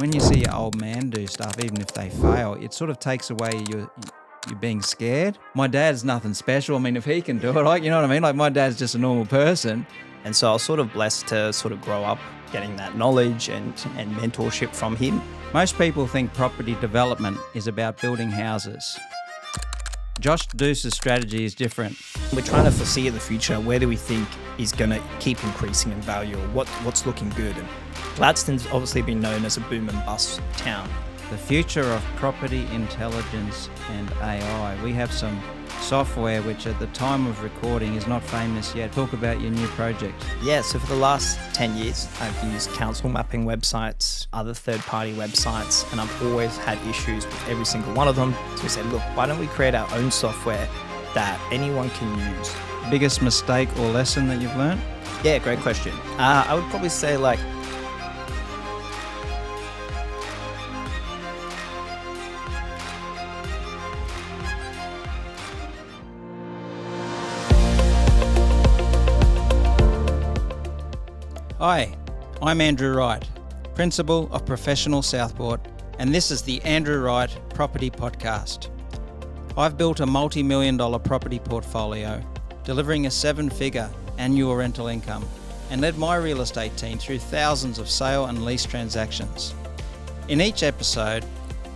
When you see your old man do stuff, even if they fail, it sort of takes away your being scared. My dad's nothing special. I mean, if he can do it, like, you know what I mean? Like, my dad's just a normal person. And so I was sort of blessed to sort of grow up getting that knowledge and mentorship from him. Most people think property development is about building houses. Josh Duce's strategy is different. We're trying to foresee the future. Where do we think is going to keep increasing in value, or what's looking good? And Gladstone's obviously been known as a boom and bust town. The future of property intelligence and AI. We have some software which at the time of recording is not famous yet. Talk about your new project. Yeah, so for the last 10 years, I've used council mapping websites, other third-party websites, and I've always had issues with every single one of them. So we said, look, why don't we create our own software that anyone can use? Biggest mistake or lesson that you've learned? Yeah, great question. I would probably say Hi, I'm Andrew Wright, Principal of Professional Southport, and this is the Andrew Wright Property Podcast. I've built a multi-million-dollar property portfolio, delivering a seven-figure annual rental income, and led my real estate team through thousands of sale and lease transactions. In each episode,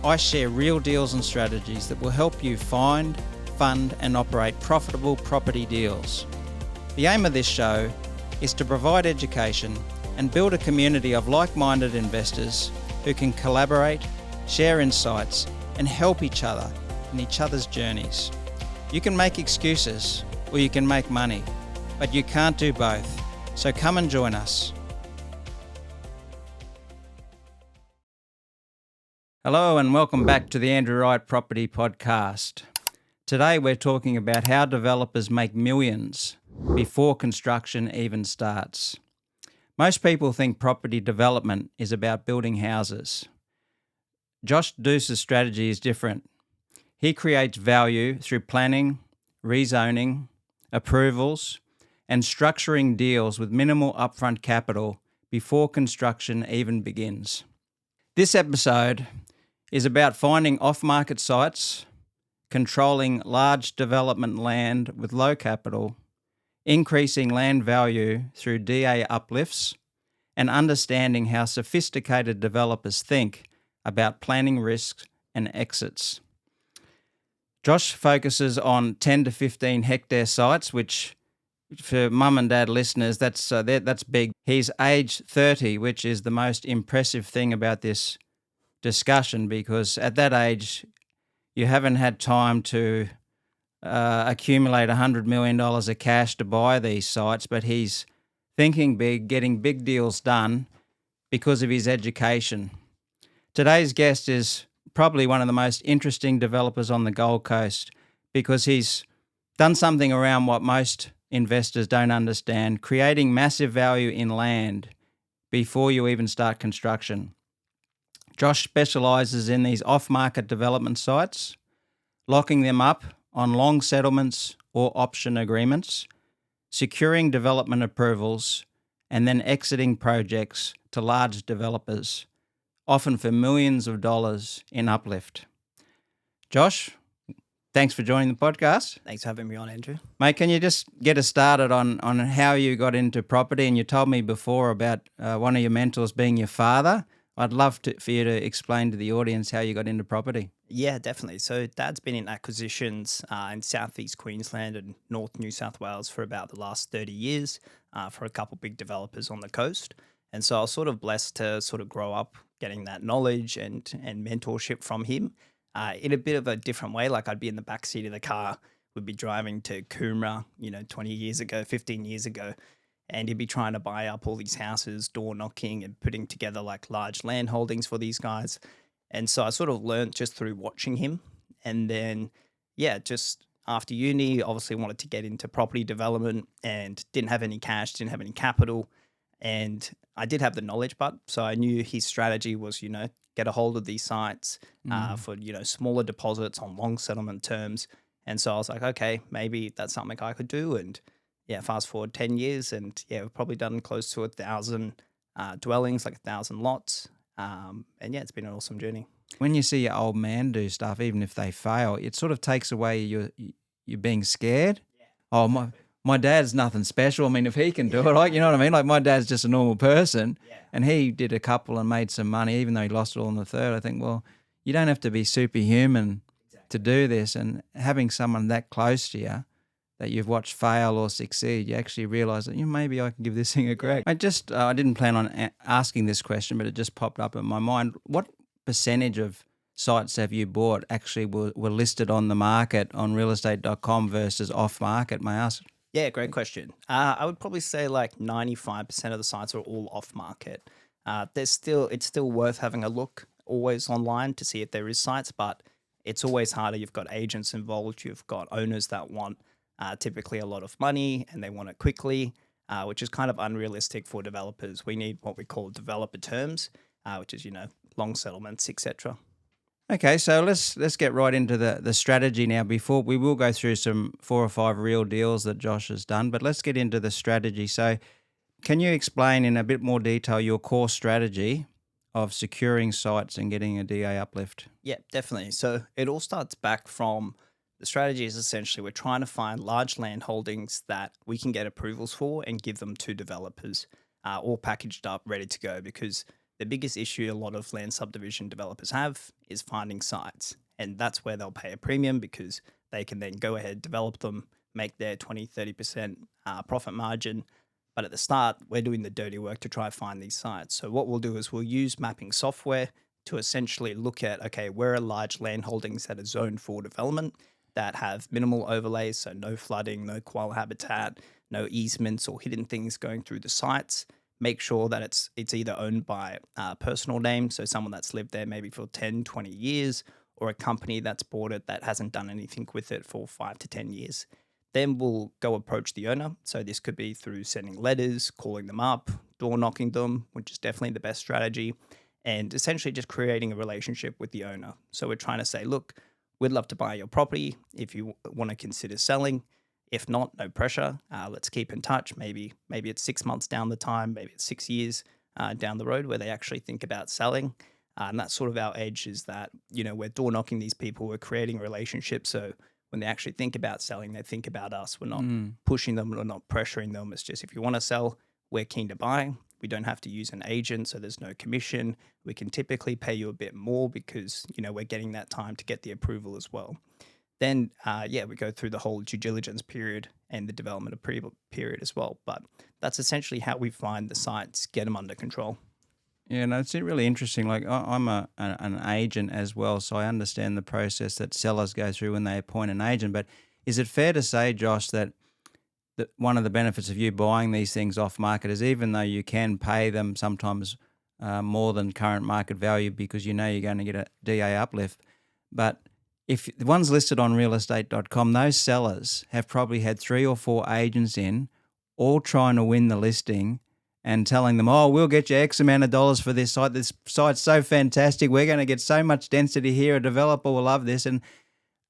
I share real deals and strategies that will help you find, fund, and operate profitable property deals. The aim of this show is to provide education and build a community of like-minded investors who can collaborate, share insights, and help each other in each other's journeys. You can make excuses or you can make money, but you can't do both. So come and join us. Hello and welcome back to the Andrew Wright Property Podcast. Today we're talking about how developers make millions before construction even starts. Most people think property development is about building houses. Josh Duce's strategy is different. He creates value through planning, rezoning, approvals, and structuring deals with minimal upfront capital before construction even begins. This episode is about finding off-market sites, controlling large development land with low capital, increasing land value through DA uplifts, and understanding how sophisticated developers think about planning risks and exits. Josh focuses on 10 to 15 hectare sites, which for mum and dad listeners, that's big. He's age 30, which is the most impressive thing about this discussion, because at that age, you haven't had time to accumulate $100 million of cash to buy these sites, but he's thinking big, getting big deals done because of his education. Today's guest is probably one of the most interesting developers on the Gold Coast because he's done something around what most investors don't understand, creating massive value in land before you even start construction. Josh specialises in these off-market development sites, locking them up on long settlements or option agreements, securing development approvals, and then exiting projects to large developers, often for millions of dollars in uplift. Josh, thanks for joining the podcast. Thanks for having me on, Andrew. Mate, can you just get us started on how you got into property? And you told me before about one of your mentors being your father. I'd love for you to explain to the audience how you got into property. Yeah, definitely. So Dad's been in acquisitions in southeast Queensland and north New South Wales for about the last 30 years for a couple big developers on the coast. And so I was sort of blessed to sort of grow up getting that knowledge and mentorship from him in a bit of a different way. Like I'd be in the backseat of the car, we'd be driving to Coomera, 20 years ago, 15 years ago, and he'd be trying to buy up all these houses, door knocking and putting together like large land holdings for these guys. And so I sort of learned just through watching him. And then, just after uni, obviously wanted to get into property development and didn't have any cash, didn't have any capital. And I did have the knowledge, but so I knew his strategy was, get a hold of these sites for, smaller deposits on long settlement terms. And so I was like, okay, maybe that's something I could do. And fast forward 10 years and we've probably done close to 1,000 dwellings, like 1,000 lots. And yeah, it's been an awesome journey. When you see your old man do stuff, even if they fail, it sort of takes away you being scared. Oh, my dad's nothing special. I mean, if he can do it, like, you know what I mean? Like, my dad's just a normal person, and he did a couple and made some money, even though he lost it all in the third. I think, well, you don't have to be superhuman to do this, and having someone that close to you that you've watched fail or succeed, you actually realise that, maybe I can give this thing a crack. I didn't plan on asking this question, but it just popped up in my mind. What percentage of sites have you bought actually were listed on the market on realestate.com versus off market, may I ask? Yeah, great question. I would probably say like 95% of the sites are all off market. It's still worth having a look always online to see if there is sites, but it's always harder. You've got agents involved. You've got owners that want typically a lot of money and they want it quickly, which is kind of unrealistic for developers. We need what we call developer terms, which is, long settlements, etc. Okay, so let's get right into the strategy now. Before we will go through some 4 or 5 real deals that Josh has done, but let's get into the strategy. So can you explain in a bit more detail your core strategy of securing sites and getting a DA uplift? Yeah, definitely. So it all starts back from the strategy is essentially we're trying to find large land holdings that we can get approvals for and give them to developers, all packaged up, ready to go, because the biggest issue a lot of land subdivision developers have is finding sites. And that's where they'll pay a premium because they can then go ahead, develop them, make their 20, 30% profit margin. But at the start, we're doing the dirty work to try to find these sites. So what we'll do is we'll use mapping software to essentially look at, okay, where are large land holdings that are zoned for development that have minimal overlays, so no flooding, no koala habitat, no easements or hidden things going through the sites. Make sure that it's either owned by a personal name, so someone that's lived there maybe for 10, 20 years, or a company that's bought it that hasn't done anything with it for 5 to 10 years. Then we'll go approach the owner. So this could be through sending letters, calling them up, door knocking them, which is definitely the best strategy, and essentially just creating a relationship with the owner. So we're trying to say, look, we'd love to buy your property if you want to consider selling. If not, no pressure. Let's keep in touch. Maybe it's 6 months down the time, maybe it's 6 years down the road where they actually think about selling. And that's sort of our edge is that, we're door knocking these people, we're creating a relationship. So when they actually think about selling, they think about us. We're not pushing them, we're not pressuring them. It's just if you want to sell, we're keen to buy. We don't have to use an agent, so there's no commission. We can typically pay you a bit more because, we're getting that time to get the approval as well. Then, we go through the whole due diligence period and the development approval period as well. But that's essentially how we find the sites, get them under control. Yeah, no, it's really interesting. Like I'm an agent as well, so I understand the process that sellers go through when they appoint an agent. But is it fair to say, Josh, that one of the benefits of you buying these things off market is even though you can pay them sometimes more than current market value because you're going to get a DA uplift, but if the one's listed on realestate.com, those sellers have probably had 3 or 4 agents in, all trying to win the listing and telling them, oh, we'll get you X amount of dollars for this site. This site's so fantastic. We're going to get so much density here. A developer will love this. And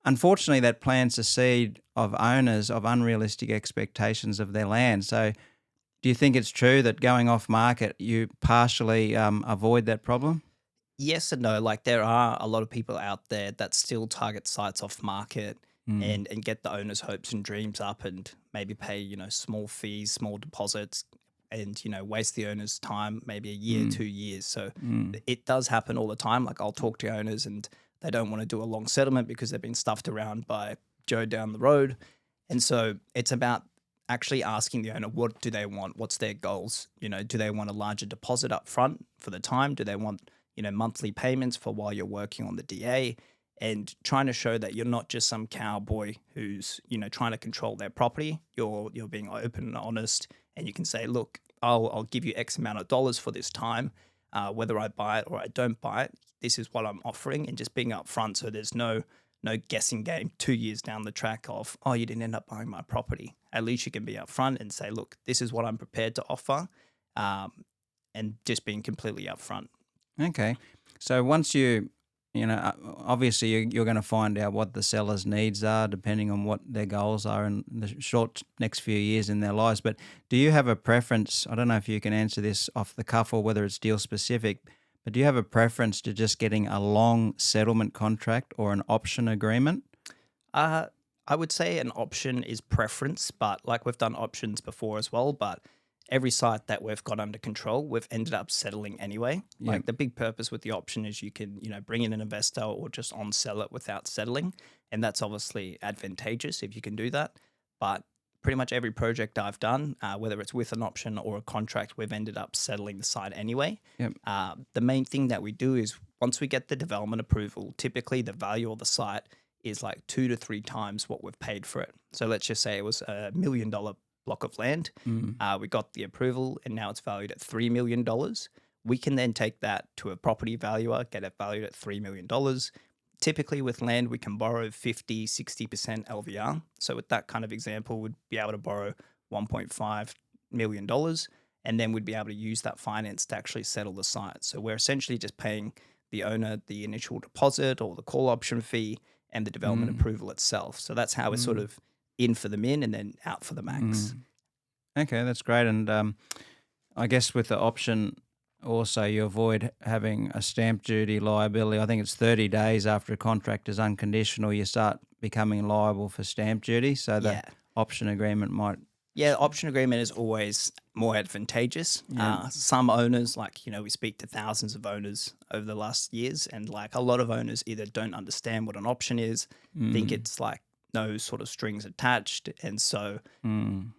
unfortunately, that plants a seed of owners of unrealistic expectations of their land. So do you think it's true that going off market, you partially avoid that problem? Yes and no. Like there are a lot of people out there that still target sites off market and get the owner's hopes and dreams up and maybe pay, small fees, small deposits and, waste the owner's time, maybe a year, 2 years. So it does happen all the time. Like I'll talk to owners and they don't want to do a long settlement because they've been stuffed around by Joe down the road. And so it's about actually asking the owner, what do they want? What's their goals? Do they want a larger deposit up front for the time? Do they want monthly payments for while you're working on the DA, and trying to show that you're not just some cowboy who's, trying to control their property. You're being open and honest, and you can say, look, I'll give you X amount of dollars for this time, whether I buy it or I don't buy it. This is what I'm offering, and just being upfront so there's no guessing game 2 years down the track of, oh, you didn't end up buying my property. At least you can be upfront and say, look, this is what I'm prepared to offer, and just being completely upfront. Okay. So once obviously you're going to find out what the seller's needs are depending on what their goals are in the short next few years in their lives. But do you have a preference? I don't know if you can answer this off the cuff or whether it's deal specific, But do you have a preference to just getting a long settlement contract or an option agreement? Uh, I would say an option is preference, but like we've done options before as well. But every site that we've got under control, we've ended up settling anyway. Yep. Like the big purpose with the option is you can, bring in an investor or just on sell it without settling. And that's obviously advantageous if you can do that. But pretty much every project I've done, whether it's with an option or a contract, we've ended up settling the site anyway. Yep. The main thing that we do is once we get the development approval, typically the value of the site is like 2 to 3 times what we've paid for it. So let's just say it was $1 million block of land. We got the approval and now it's valued at $3 million. We can then take that to a property valuer, get it valued at $3 million. Typically with land, we can borrow 50, 60% LVR. So with that kind of example, we'd be able to borrow $1.5 million and then we'd be able to use that finance to actually settle the site. So we're essentially just paying the owner the initial deposit or the call option fee and the development approval itself. So that's how we're sort of in for the min and then out for the max. Okay, that's great. And I guess with the option also you avoid having a stamp duty liability. I think it's 30 days after a contract is unconditional, you start becoming liable for stamp duty. So the option agreement might... Yeah, option agreement is always more advantageous. Some owners, we speak to thousands of owners over the last years, and like a lot of owners either don't understand what an option is, think it's like no sort of strings attached. And so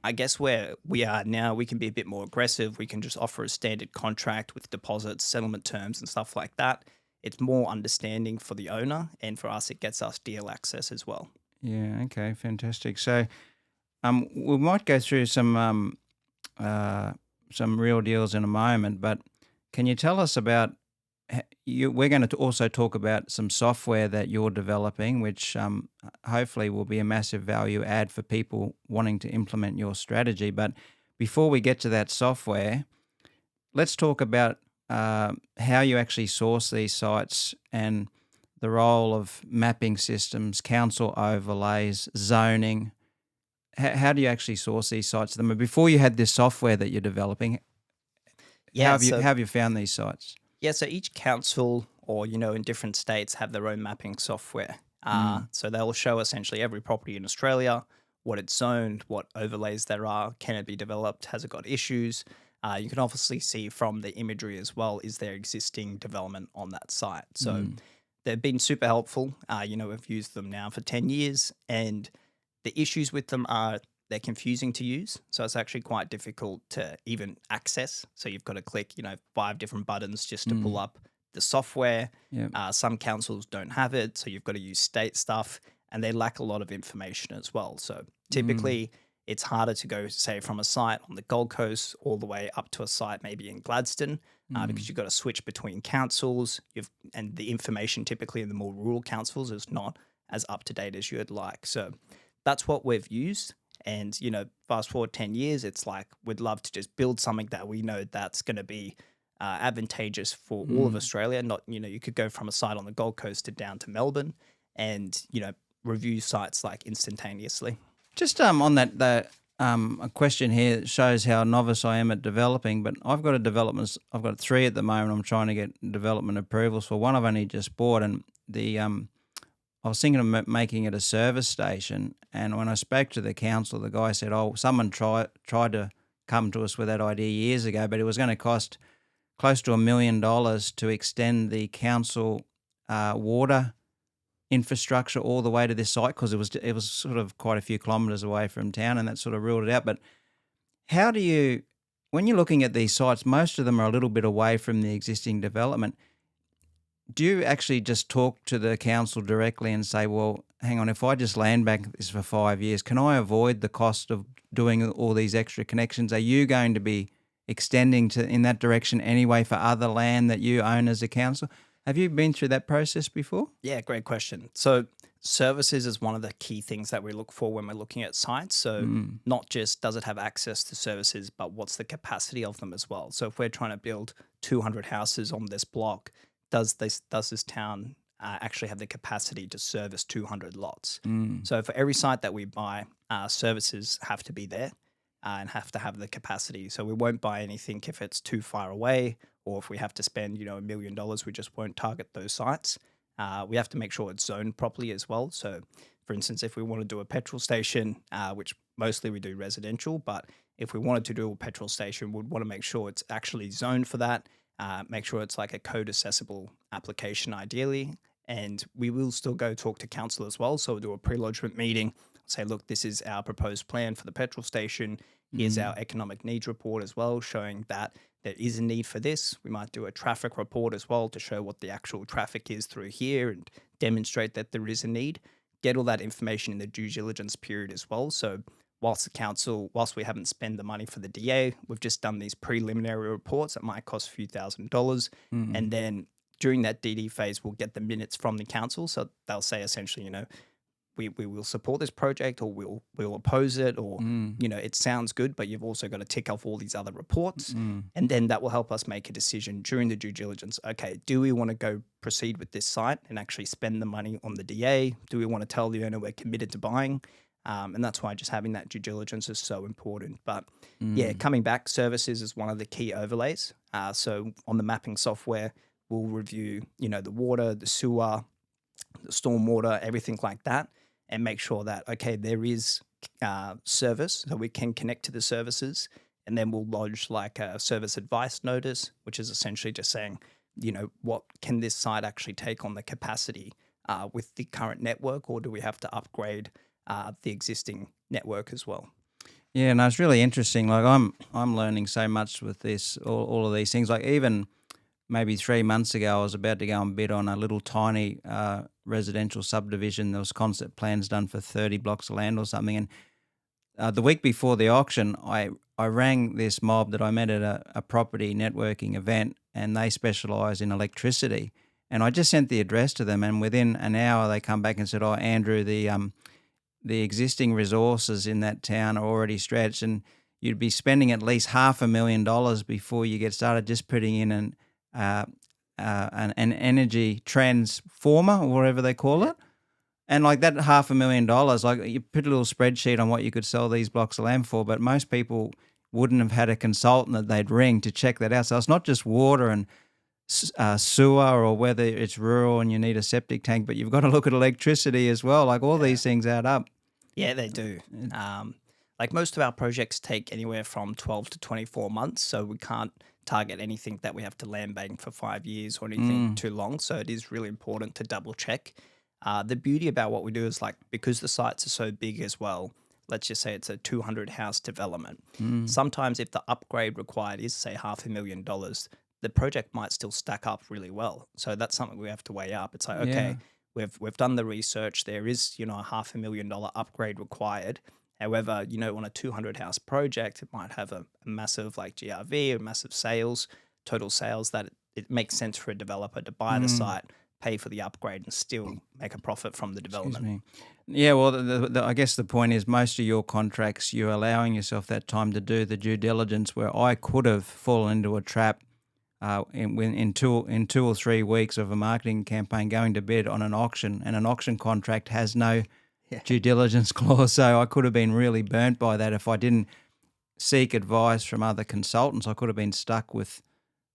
I guess where we are now, we can be a bit more aggressive. We can just offer a standard contract with deposits, settlement terms and stuff like that. It's more understanding for the owner, and for us, it gets us deal access as well. Yeah, okay, fantastic. So we might go through some real deals in a moment, but can you tell us about we're going to also talk about some software that you're developing, which hopefully will be a massive value add for people wanting to implement your strategy. But before we get to that software, let's talk about how you actually source these sites and the role of mapping systems, council overlays, zoning. How do you actually source these sites? I mean, before you had this software that you're developing, how have you found these sites? Yeah, so each council or, in different states have their own mapping software. So they'll show essentially every property in Australia, what it's zoned, what overlays there are, can it be developed, has it got issues. You can obviously see from the imagery as well, is there existing development on that site? So they've been super helpful. We've used them now for 10 years and the issues with them are they're confusing to use. So it's actually quite difficult to even access. So you've got to click, 5 different buttons just to pull up the software. Some councils don't have it. So you've got to use state stuff and they lack a lot of information as well. So typically it's harder to go, say, from a site on the Gold Coast all the way up to a site maybe in Gladstone because you've got to switch between councils. And the information typically in the more rural councils is not as up to date as you'd like. So that's what we've used. And, fast forward 10 years, it's like we'd love to just build something that we know that's going to be advantageous for all of Australia. Not, you could go from a site on the Gold Coast to down to Melbourne and, review sites like instantaneously. Just on that, a question here that shows how novice I am at developing, but I've got I've got 3 at the moment I'm trying to get development approvals for. One I've only just bought, and I was thinking of making it a service station, and when I spoke to the council, the guy said, someone tried to come to us with that idea years ago, but it was going to cost close to $1 million to extend the council water infrastructure all the way to this site because it was sort of quite a few kilometres away from town, and that sort of ruled it out. But how do you, when you're looking at these sites, most of them are a little bit away from the existing development. Do you actually just talk to the council directly and say, well, hang on, if I just land bank this for 5 years, can I avoid the cost of doing all these extra connections? Are you going to be extending in that direction anyway for other land that you own as a council? Have you been through that process before? Yeah, great question. So services is one of the key things that we look for when we're looking at sites. So not just does it have access to services, but what's the capacity of them as well. So if we're trying to build 200 houses on this block, does this town actually have the capacity to service 200 lots? So for every site that we buy, services have to be there and have to have the capacity. So we won't buy anything if it's too far away or if we have to spend, $1 million, we just won't target those sites. We have to make sure it's zoned properly as well. So, for instance, if we want to do a petrol station, which mostly we do residential, but if we wanted to do a petrol station, we'd want to make sure it's actually zoned for that. Make sure it's like a code accessible application, ideally. And we will still go talk to council as well. So we'll do a pre-lodgement meeting, say, look, this is our proposed plan for the petrol station. Here's our economic needs report as well, showing that there is a need for this. We might do a traffic report as well to show what the actual traffic is through here and demonstrate that there is a need. Get all that information in the due diligence period as well. So whilst we haven't spent the money for the DA, we've just done these preliminary reports that might cost a few $1,000s. And then during that DD phase, we'll get the minutes from the council. So they'll say essentially, we will support this project, or we'll oppose it, or, it sounds good, but you've also got to tick off all these other reports. And then that will help us make a decision during the due diligence. Okay, do we want to go proceed with this site and actually spend the money on the DA? Do we want to tell the owner we're committed to buying? And that's why just having that due diligence is so important. But coming back, services is one of the key overlays. So on the mapping software, we'll review, the water, the sewer, the stormwater, everything like that, and make sure that, okay, there is service, so we can connect to the services. And then we'll lodge like a service advice notice, which is essentially just saying, what can this site actually take on the capacity with the current network, or do we have to upgrade the existing network as well? Yeah, no, it's really interesting. Like I'm learning so much with this, all of these things. Like even maybe 3 months ago, I was about to go and bid on a little tiny residential subdivision. There was concept plans done for 30 blocks of land or something. And the week before the auction, I rang this mob that I met at a property networking event, and they specialise in electricity. And I just sent the address to them, and within an hour they come back and said, "Oh, Andrew, the existing resources in that town are already stretched, and you'd be spending at least $500,000 before you get started just putting in an energy transformer," or whatever they call it. And like that $500,000, like you put a little spreadsheet on what you could sell these blocks of land for, but most people wouldn't have had a consultant that they'd ring to check that out. So it's not just water and sewer, or whether it's rural and you need a septic tank, but you've got to look at electricity as well. Like all these things add up. Yeah, they do. Like most of our projects take anywhere from 12 to 24 months, so we can't target anything that we have to land bank for 5 years or anything too long. So it is really important to double check. The beauty about what we do is, like, because the sites are so big as well, let's just say it's a 200 house development. Sometimes if the upgrade required is, say, $500,000, the project might still stack up really well. So that's something we have to weigh up. It's like, okay, we've done the research. There is, a $500,000 upgrade required. However, on a 200 house project, it might have a massive like GRV, or massive sales, total sales, that it makes sense for a developer to buy the site, pay for the upgrade, and still make a profit from the development. Yeah, well, I guess the point is, most of your contracts, you're allowing yourself that time to do the due diligence, where I could have fallen into a trap in 2 or 3 weeks of a marketing campaign going to bid on an auction, and an auction contract has no due diligence clause. So I could have been really burnt by that if I didn't seek advice from other consultants. I could have been stuck with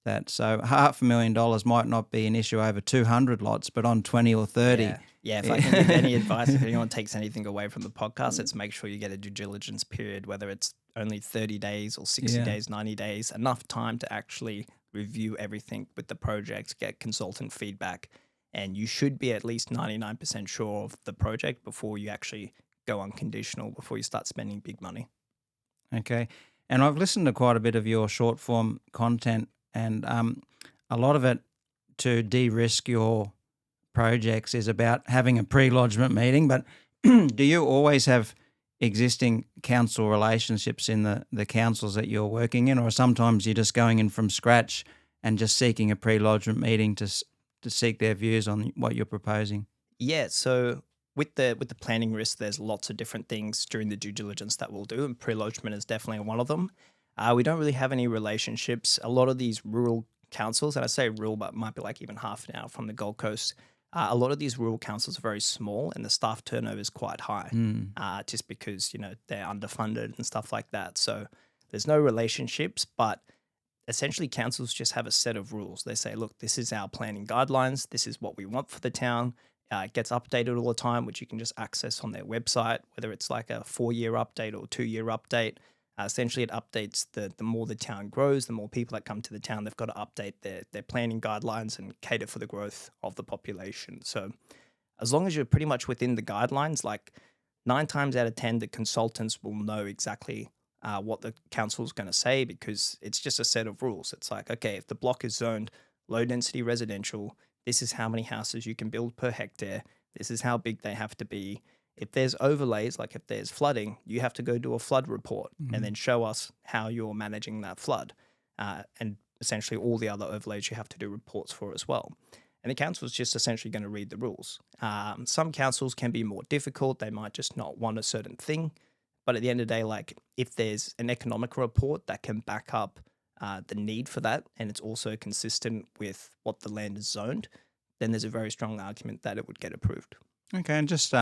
that. So $500,000 might not be an issue over 200 lots, but on 20 or 30. Yeah, if I can give any advice, if anyone takes anything away from the podcast, it's make sure you get a due diligence period, whether it's only 30 days or 60 days, 90 days, enough time to actually review everything with the project, get consultant feedback, and you should be at least 99% sure of the project before you actually go unconditional, before you start spending big money. Okay. And I've listened to quite a bit of your short form content, and a lot of it, to de-risk your projects, is about having a pre-lodgement meeting. But do you always have existing council relationships in the councils that you're working in, or sometimes you're just going in from scratch and just seeking a pre-lodgement meeting to seek their views on what you're proposing? Yeah, so with the planning risk, there's lots of different things during the due diligence that we'll do, and pre-lodgement is definitely one of them. We don't really have any relationships. A lot of these rural councils, and I say rural, but it might be like even half an hour from the Gold Coast, a lot of these rural councils are very small, and the staff turnover is quite high, just because, they're underfunded and stuff like that. So there's no relationships, but essentially councils just have a set of rules. They say, look, this is our planning guidelines. This is what we want for the town. It gets updated all the time, which you can just access on their website, whether it's like a 4-year update or 2-year update. Essentially, it updates the more the town grows, the more people that come to the town, they've got to update their planning guidelines and cater for the growth of the population. So as long as you're pretty much within the guidelines, like 9 times out of 10, the consultants will know exactly what the council is going to say, because it's just a set of rules. It's like, okay, if the block is zoned low density residential, this is how many houses you can build per hectare. This is how big they have to be. If there's overlays, like if there's flooding, you have to go do a flood report and then show us how you're managing that flood. And essentially all the other overlays you have to do reports for as well. And the council is just essentially going to read the rules. Some councils can be more difficult. They might just not want a certain thing. But at the end of the day, like if there's an economic report that can back up the need for that, and it's also consistent with what the land is zoned, then there's a very strong argument that it would get approved. Okay, and just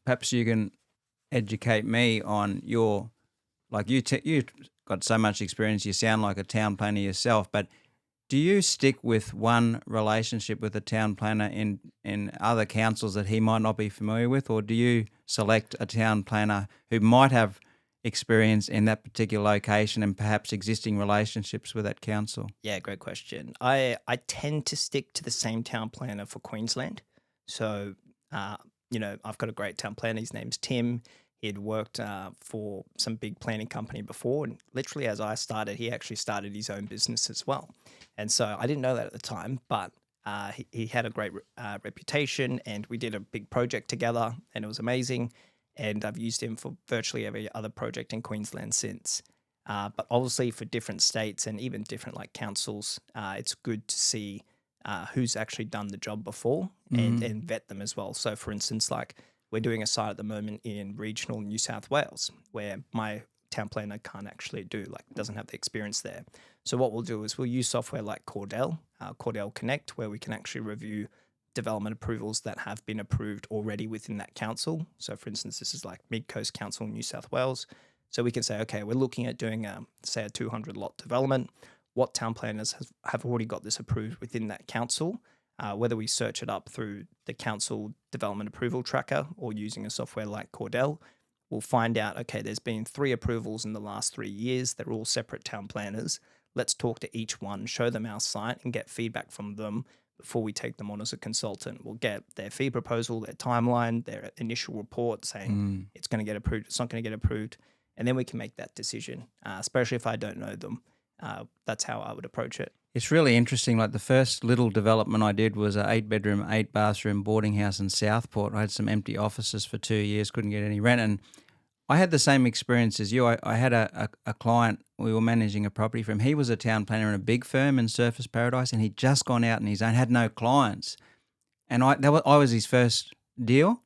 perhaps you can educate me on your, like you've got so much experience, you sound like a town planner yourself, but do you stick with one relationship with a town planner in other councils that he might not be familiar with, or do you select a town planner who might have experience in that particular location and perhaps existing relationships with that council? Yeah, great question. I tend to stick to the same town planner for Queensland. So, I've got a great town planner. His name's Tim. He'd worked for some big planning company before, and literally as I started, he actually started his own business as well. And so I didn't know that at the time, but he had a great reputation, and we did a big project together, and it was amazing. And I've used him for virtually every other project in Queensland since. But obviously for different states and even different like councils, it's good to see who's actually done the job before and vet them as well. So for instance, like we're doing a site at the moment in regional New South Wales where my town planner can't actually do, like doesn't have the experience there. So what we'll do is we'll use software like Cordell Connect, where we can actually review development approvals that have been approved already within that council. So for instance, this is like Mid Coast Council in New South Wales. So we can say, okay, we're looking at doing say a 200 lot development. What town planners have already got this approved within that council? Whether we search it up through the council development approval tracker or using a software like Cordell, we'll find out, okay, there's been 3 approvals in the last 3 years. They're all separate town planners. Let's talk to each one, show them our site and get feedback from them before we take them on as a consultant. We'll get their fee proposal, their timeline, their initial report saying it's going to get approved, it's not going to get approved, and then we can make that decision, especially if I don't know them. That's how I would approach it. It's really interesting. Like the first little development I did was an 8-bedroom, 8-bathroom boarding house in Southport. I had some empty offices for 2 years, couldn't get any rent. And I had the same experience as you. I had a client, we were managing a property for him. He was a town planner in a big firm in Surfers Paradise, and he'd just gone out on his own, had no clients. And I was his first deal.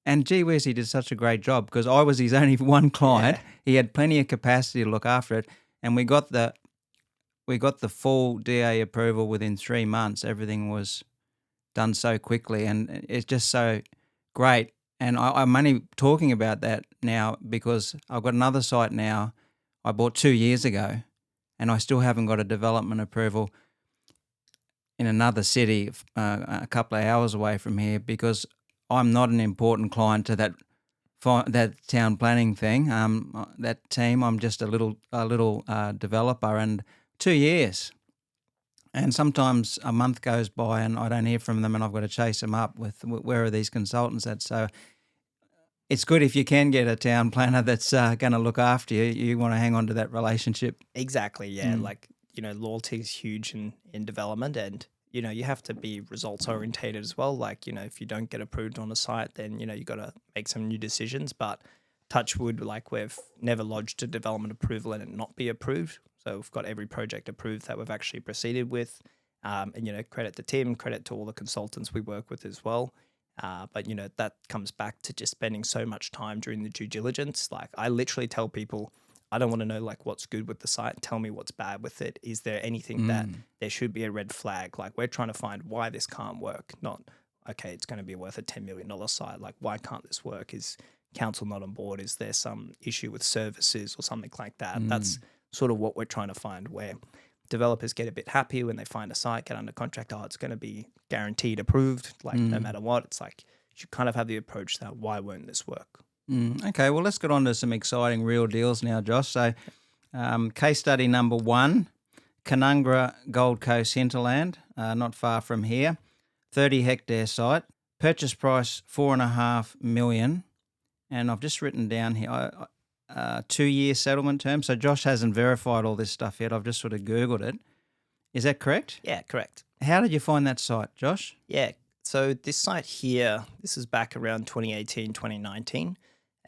And gee whiz, he did such a great job because I was his only one client. Yeah. He had plenty of capacity to look after it. And we got the full DA approval within 3 months. Everything was done so quickly, and it's just so great. And I'm only talking about that now because I've got another site now I bought 2 years ago, and I still haven't got a development approval in another city a couple of hours away from here because I'm not an important client to that town planning thing. That team, I'm just a little developer, and 2 years. And sometimes a month goes by and I don't hear from them, and I've got to chase them up with where are these consultants at. So it's good if you can get a town planner that's going to look after you. You want to hang on to that relationship. Exactly, yeah. Like, loyalty is huge in development, and, you have to be results orientated as well. Like, if you don't get approved on a site, then, you got to make some new decisions. But touch wood, like we've never lodged a development approval and it not be approved. So we've got every project approved that we've actually proceeded with. And, credit to Tim, credit to all the consultants we work with as well. But, that comes back to just spending so much time during the due diligence. Like I literally tell people, I don't want to know like what's good with the site. Tell me what's bad with it. Is there anything that there should be a red flag? Like we're trying to find why this can't work. Not, okay, it's going to be worth a $10 million site. Like why can't this work? Is council not on board? Is there some issue with services or something like that? That's sort of what we're trying to find, where developers get a bit happy when they find a site, get under contract. Oh, it's going to be guaranteed approved, like no matter what. It's like you should kind of have the approach that why won't this work? Okay, well, let's get on to some exciting real deals now, Josh. So, case study number 1, Canungra Gold Coast hinterland, not far from here, 30-hectare site, purchase price $4.5 million, and I've just written down here 2-year settlement term. So Josh hasn't verified all this stuff yet. I've just sort of Googled it. Is that correct? Yeah, correct. How did you find that site, Josh? Yeah, so this site here, this is back around 2018, 2019,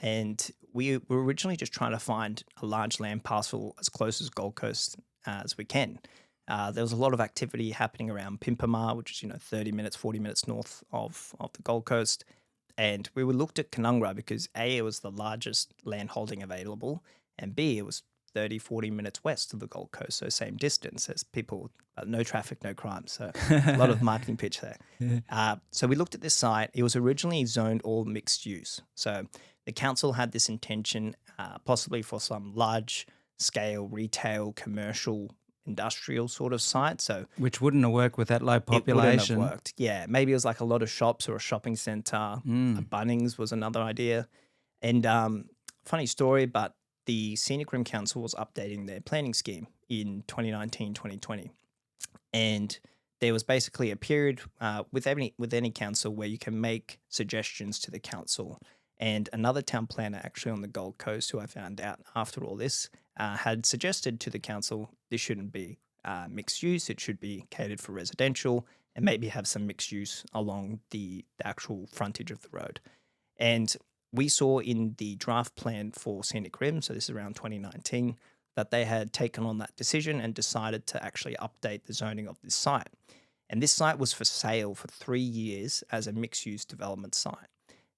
and we were originally just trying to find a large land parcel as close as Gold Coast as we can. There was a lot of activity happening around Pimpamar, which is 30 minutes, 40 minutes north of the Gold Coast. And we looked at Canungra because A, it was the largest land holding available, and B, it was 30, 40 minutes west of the Gold Coast, so same distance as people, no traffic, no crime. So a lot of marketing pitch there. Yeah. So we looked at this site. It was originally zoned all mixed use. So the council had this intention possibly for some large scale retail, commercial, industrial sort of site. So which wouldn't have worked with that low population. It wouldn't have worked. Yeah, maybe it was like a lot of shops or a shopping centre. A Bunnings was another idea. And funny story, but the Scenic Rim Council was updating their planning scheme in 2019, 2020. And there was basically a period with any council where you can make suggestions to the council. And another town planner actually on the Gold Coast, who I found out after all this, had suggested to the council this shouldn't be mixed use. It should be catered for residential and maybe have some mixed use along the actual frontage of the road. And we saw in the draft plan for Scenic Rim, so this is around 2019, that they had taken on that decision and decided to actually update the zoning of this site. And this site was for sale for 3 years as a mixed-use development site.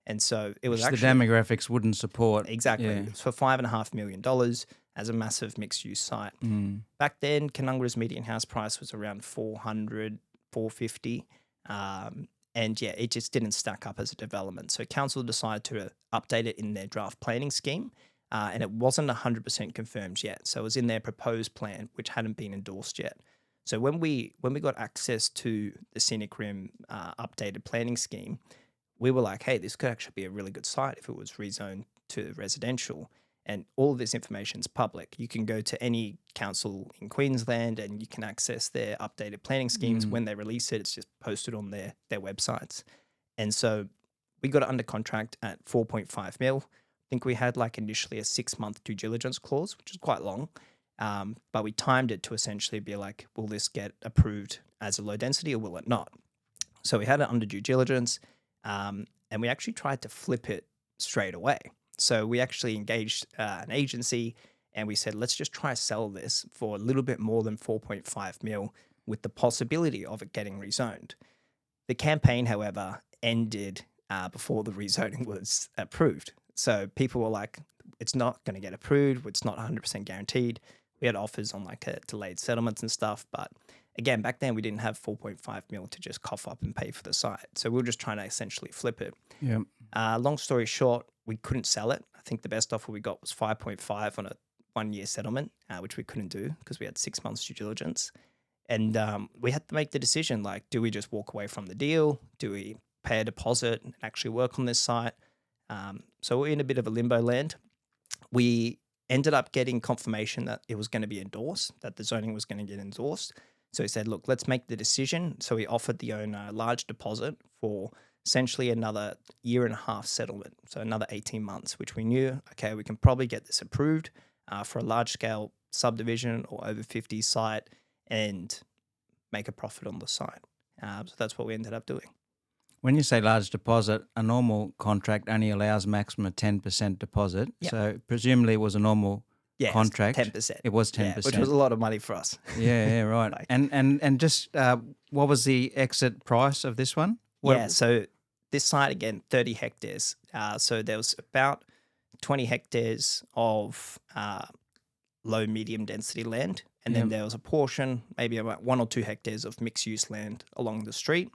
And so it was actually... the demographics wouldn't support. Exactly. Yeah. It was for $5.5 million as a massive mixed-use site. Back then, Canungra's median house price was around $400, $450. And yeah, it just didn't stack up as a development. So council decided to update it in their draft planning scheme. And it wasn't 100% confirmed yet. So it was in their proposed plan, which hadn't been endorsed yet. So when we got access to the Scenic Rim updated planning scheme, we were like, hey, this could actually be a really good site if it was rezoned to residential. And all of this information is public. You can go to any council in Queensland and you can access their updated planning schemes. When they release it, it's just posted on their websites. And so we got it under contract at 4.5 mil. I think we had like initially a 6-month due diligence clause, which is quite long. But we timed it to essentially be like, will this get approved as a low density or will it not? So we had it under due diligence. And we actually tried to flip it straight away. So we actually engaged an agency and we said, let's just try to sell this for a little bit more than 4.5 mil with the possibility of it getting rezoned. The campaign, however, ended before the rezoning was approved. So people were like, it's not going to get approved. It's not 100% guaranteed. We had offers on like delayed settlements and stuff. But again, back then we didn't have 4.5 mil to just cough up and pay for the site. So we were just trying to essentially flip it. Yeah. Long story short, we couldn't sell it. I think the best offer we got was 5.5 on a 1-year settlement, which we couldn't do because we had 6 months due diligence. And we had to make the decision, like, do we just walk away from the deal? Do we pay a deposit and actually work on this site? So we're in a bit of a limbo land. We ended up getting confirmation that it was going to be endorsed, that the zoning was going to get endorsed. So he said, look, let's make the decision. So he offered the owner a large deposit for essentially another 1.5-year settlement, so another 18 months, which we knew, okay, we can probably get this approved for a large-scale subdivision or over 50 site and make a profit on the site. So that's what we ended up doing. When you say large deposit, a normal contract only allows maximum of 10% deposit. Yep. So presumably it was a normal contract. 10%. It was 10%. Yeah, which was a lot of money for us. Yeah, right. Like, and just what was the exit price of this one? So this site, again, 30 hectares. So there was about 20 hectares of low, medium density land. And then there was a portion, maybe about 1 or 2 hectares of mixed use land along the street.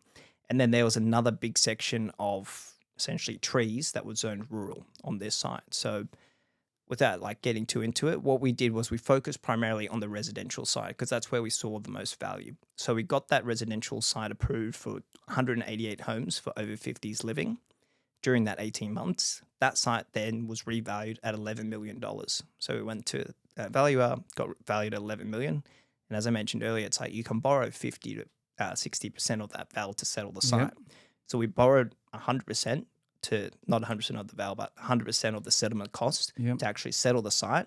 And then there was another big section of essentially trees that were zoned rural on this site. So without like getting too into it, what we did was we focused primarily on the residential side because that's where we saw the most value. So we got that residential side approved for 188 homes for over 50s living during that 18 months. That site then was revalued at $11 million. So we went to a valuer, got valued at $11 million. And as I mentioned earlier, it's like you can borrow 50 to 60% of that val to settle the site. So we borrowed 100% to not 100% of the val, but 100% of the settlement cost to actually settle the site.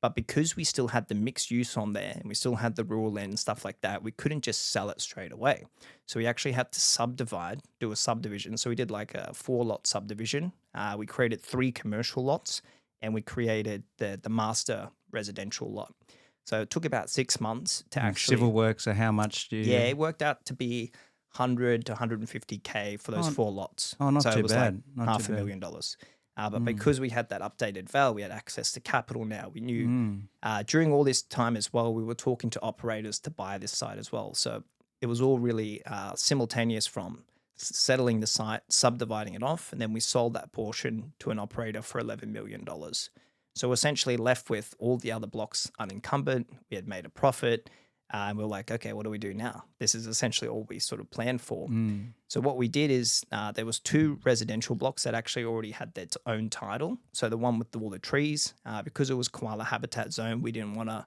But because we still had the mixed use on there and we still had the rural land and stuff like that, we couldn't just sell it straight away. So we actually had to do a subdivision. So we did like a 4-lot subdivision. We created 3 commercial lots and we created the master residential lot. So it took about 6 months to actually... Civil works, so how much do you... Yeah, it worked out to be 100 to 150K for those 4 lots. Oh, not so too it was bad. like $500,000. But because we had that updated val, we had access to capital now. We knew during all this time as well, we were talking to operators to buy this site as well. So it was all really simultaneous from settling the site, subdividing it off, and then we sold that portion to an operator for $11 million. So essentially left with all the other blocks unencumbered. We had made a profit. And we were like, okay, what do we do now? This is essentially all we sort of planned for. So what we did is there was 2 residential blocks that actually already had their own title. So the one with all the trees, because it was koala habitat zone, we didn't want to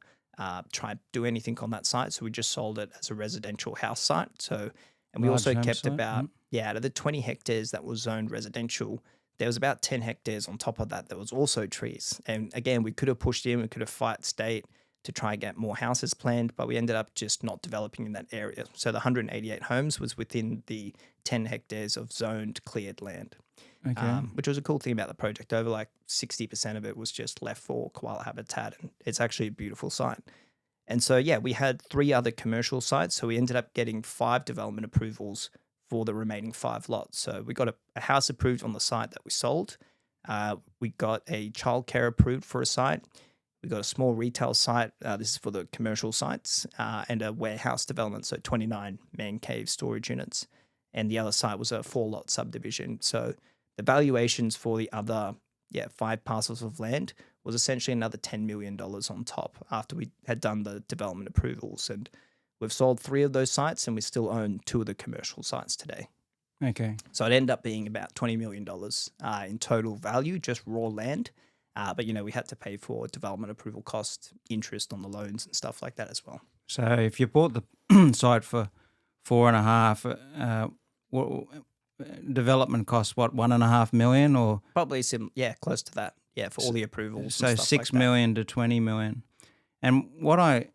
try do anything on that site. So we just sold it as a residential house site. And we also kept about, out of the 20 hectares that was zoned residential, there was about 10 hectares on top of that was also trees. And again, we could have pushed in, we could have fight state to try and get more houses planned, but we ended up just not developing in that area. So the 188 homes was within the 10 hectares of zoned cleared land, which was a cool thing about the project. Over like 60% of it was just left for koala habitat, and it's actually a beautiful site. And so, we had 3 other commercial sites, so we ended up getting 5 development approvals for the remaining 5 lots. So we got a house approved on the site that we sold. We got a childcare approved for a site. We got a small retail site. This is for the commercial sites, and a warehouse development, so 29 man cave storage units. And the other site was a 4-lot subdivision. So the valuations for the other 5 parcels of land was essentially another $10 million on top after we had done the development approvals. And we've sold 3 of those sites, and we still own 2 of the commercial sites today. Okay. So it ended up being about $20 million in total value, just raw land. But, we had to pay for development approval costs, interest on the loans and stuff like that as well. So if you bought the site for 4.5, what development costs, $1.5 million or? Probably close to that. Yeah, for all the approvals. So and stuff $6 like million to $20 million. And what I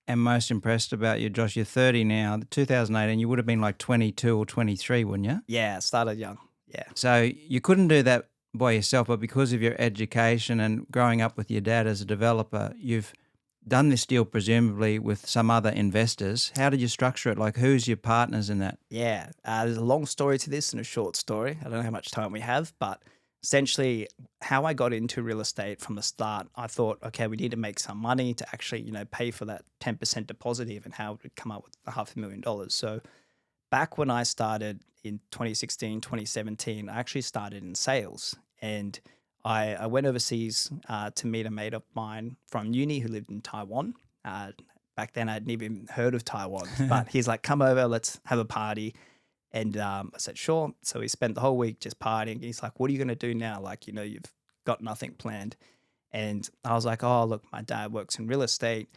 am most impressed about you, Josh, you're 30 now. 2018, you would have been like 22 or 23, wouldn't you? Yeah, started young. Yeah. So you couldn't do that by yourself, but because of your education and growing up with your dad as a developer, you've done this deal presumably with some other investors. How did you structure it? Like, who's your partners in that? Yeah, there's a long story to this and a short story. I don't know how much time we have, but essentially how I got into real estate from the start, I thought, okay, we need to make some money to actually, pay for that 10% deposit, even how it would come up with $500,000. So back when I started in 2016, 2017, I actually started in sales, and I went overseas to meet a mate of mine from uni who lived in Taiwan. Back then, I hadn't even heard of Taiwan, but he's like, come over, let's have a party. And I said, sure. So we spent the whole week just partying. He's like, what are you going to do now? Like, you've got nothing planned. And I was like, oh, look, my dad works in real estate.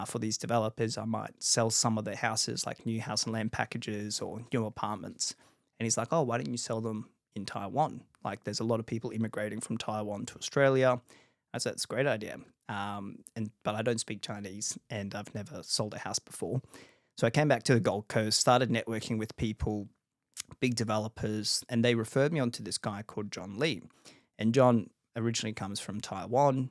For these developers, I might sell some of their houses, like new house and land packages or new apartments. And he's like, oh, why don't you sell them in Taiwan? Like, there's a lot of people immigrating from Taiwan to Australia. I said, it's a great idea. But I don't speak Chinese, and I've never sold a house before. So I came back to the Gold Coast, started networking with people, big developers, and they referred me on to this guy called John Lee. And John originally comes from Taiwan.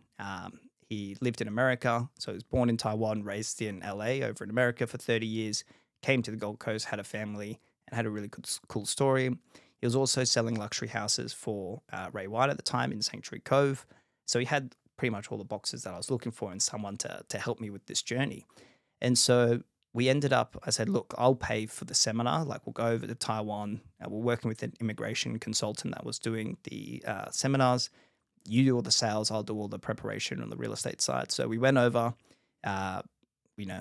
He lived in America, so he was born in Taiwan, raised in LA, over in America for 30 years, came to the Gold Coast, had a family, and had a really cool story. He was also selling luxury houses for Wright at the time in Sanctuary Cove. So he had pretty much all the boxes that I was looking for in someone to help me with this journey. And so we ended up, I said, look, I'll pay for the seminar. Like, we'll go over to Taiwan. We're working with an immigration consultant that was doing the seminars. you do all the sales, I'll do all the preparation on the real estate side. So we went over,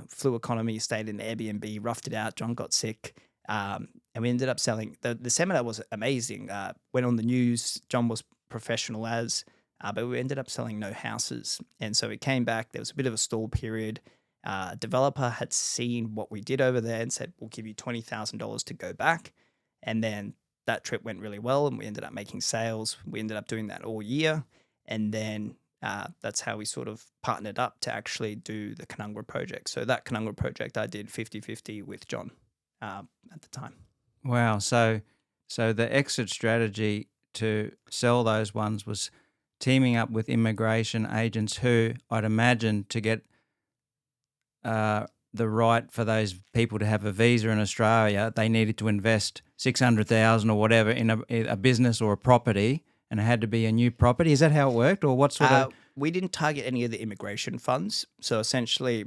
flew economy, stayed in Airbnb, roughed it out. John got sick. And we ended up selling. The seminar was amazing. Went on the news. John was professional but we ended up selling no houses. And so we came back. There was a bit of a stall period. Developer had seen what we did over there and said, we'll give you $20,000 to go back. And then that trip went really well and we ended up making sales. We ended up doing that all year. And then that's how we sort of partnered up to actually do the Canungra project. So that Canungra project I did 50-50 with John at the time. Wow. So the exit strategy to sell those ones was teaming up with immigration agents who I'd imagine to get the right for those people to have a visa in Australia, they needed to invest $600,000 or whatever in a business or a property, and it had to be a new property. Is that how it worked, or what sort of? We didn't target any of the immigration funds, so essentially,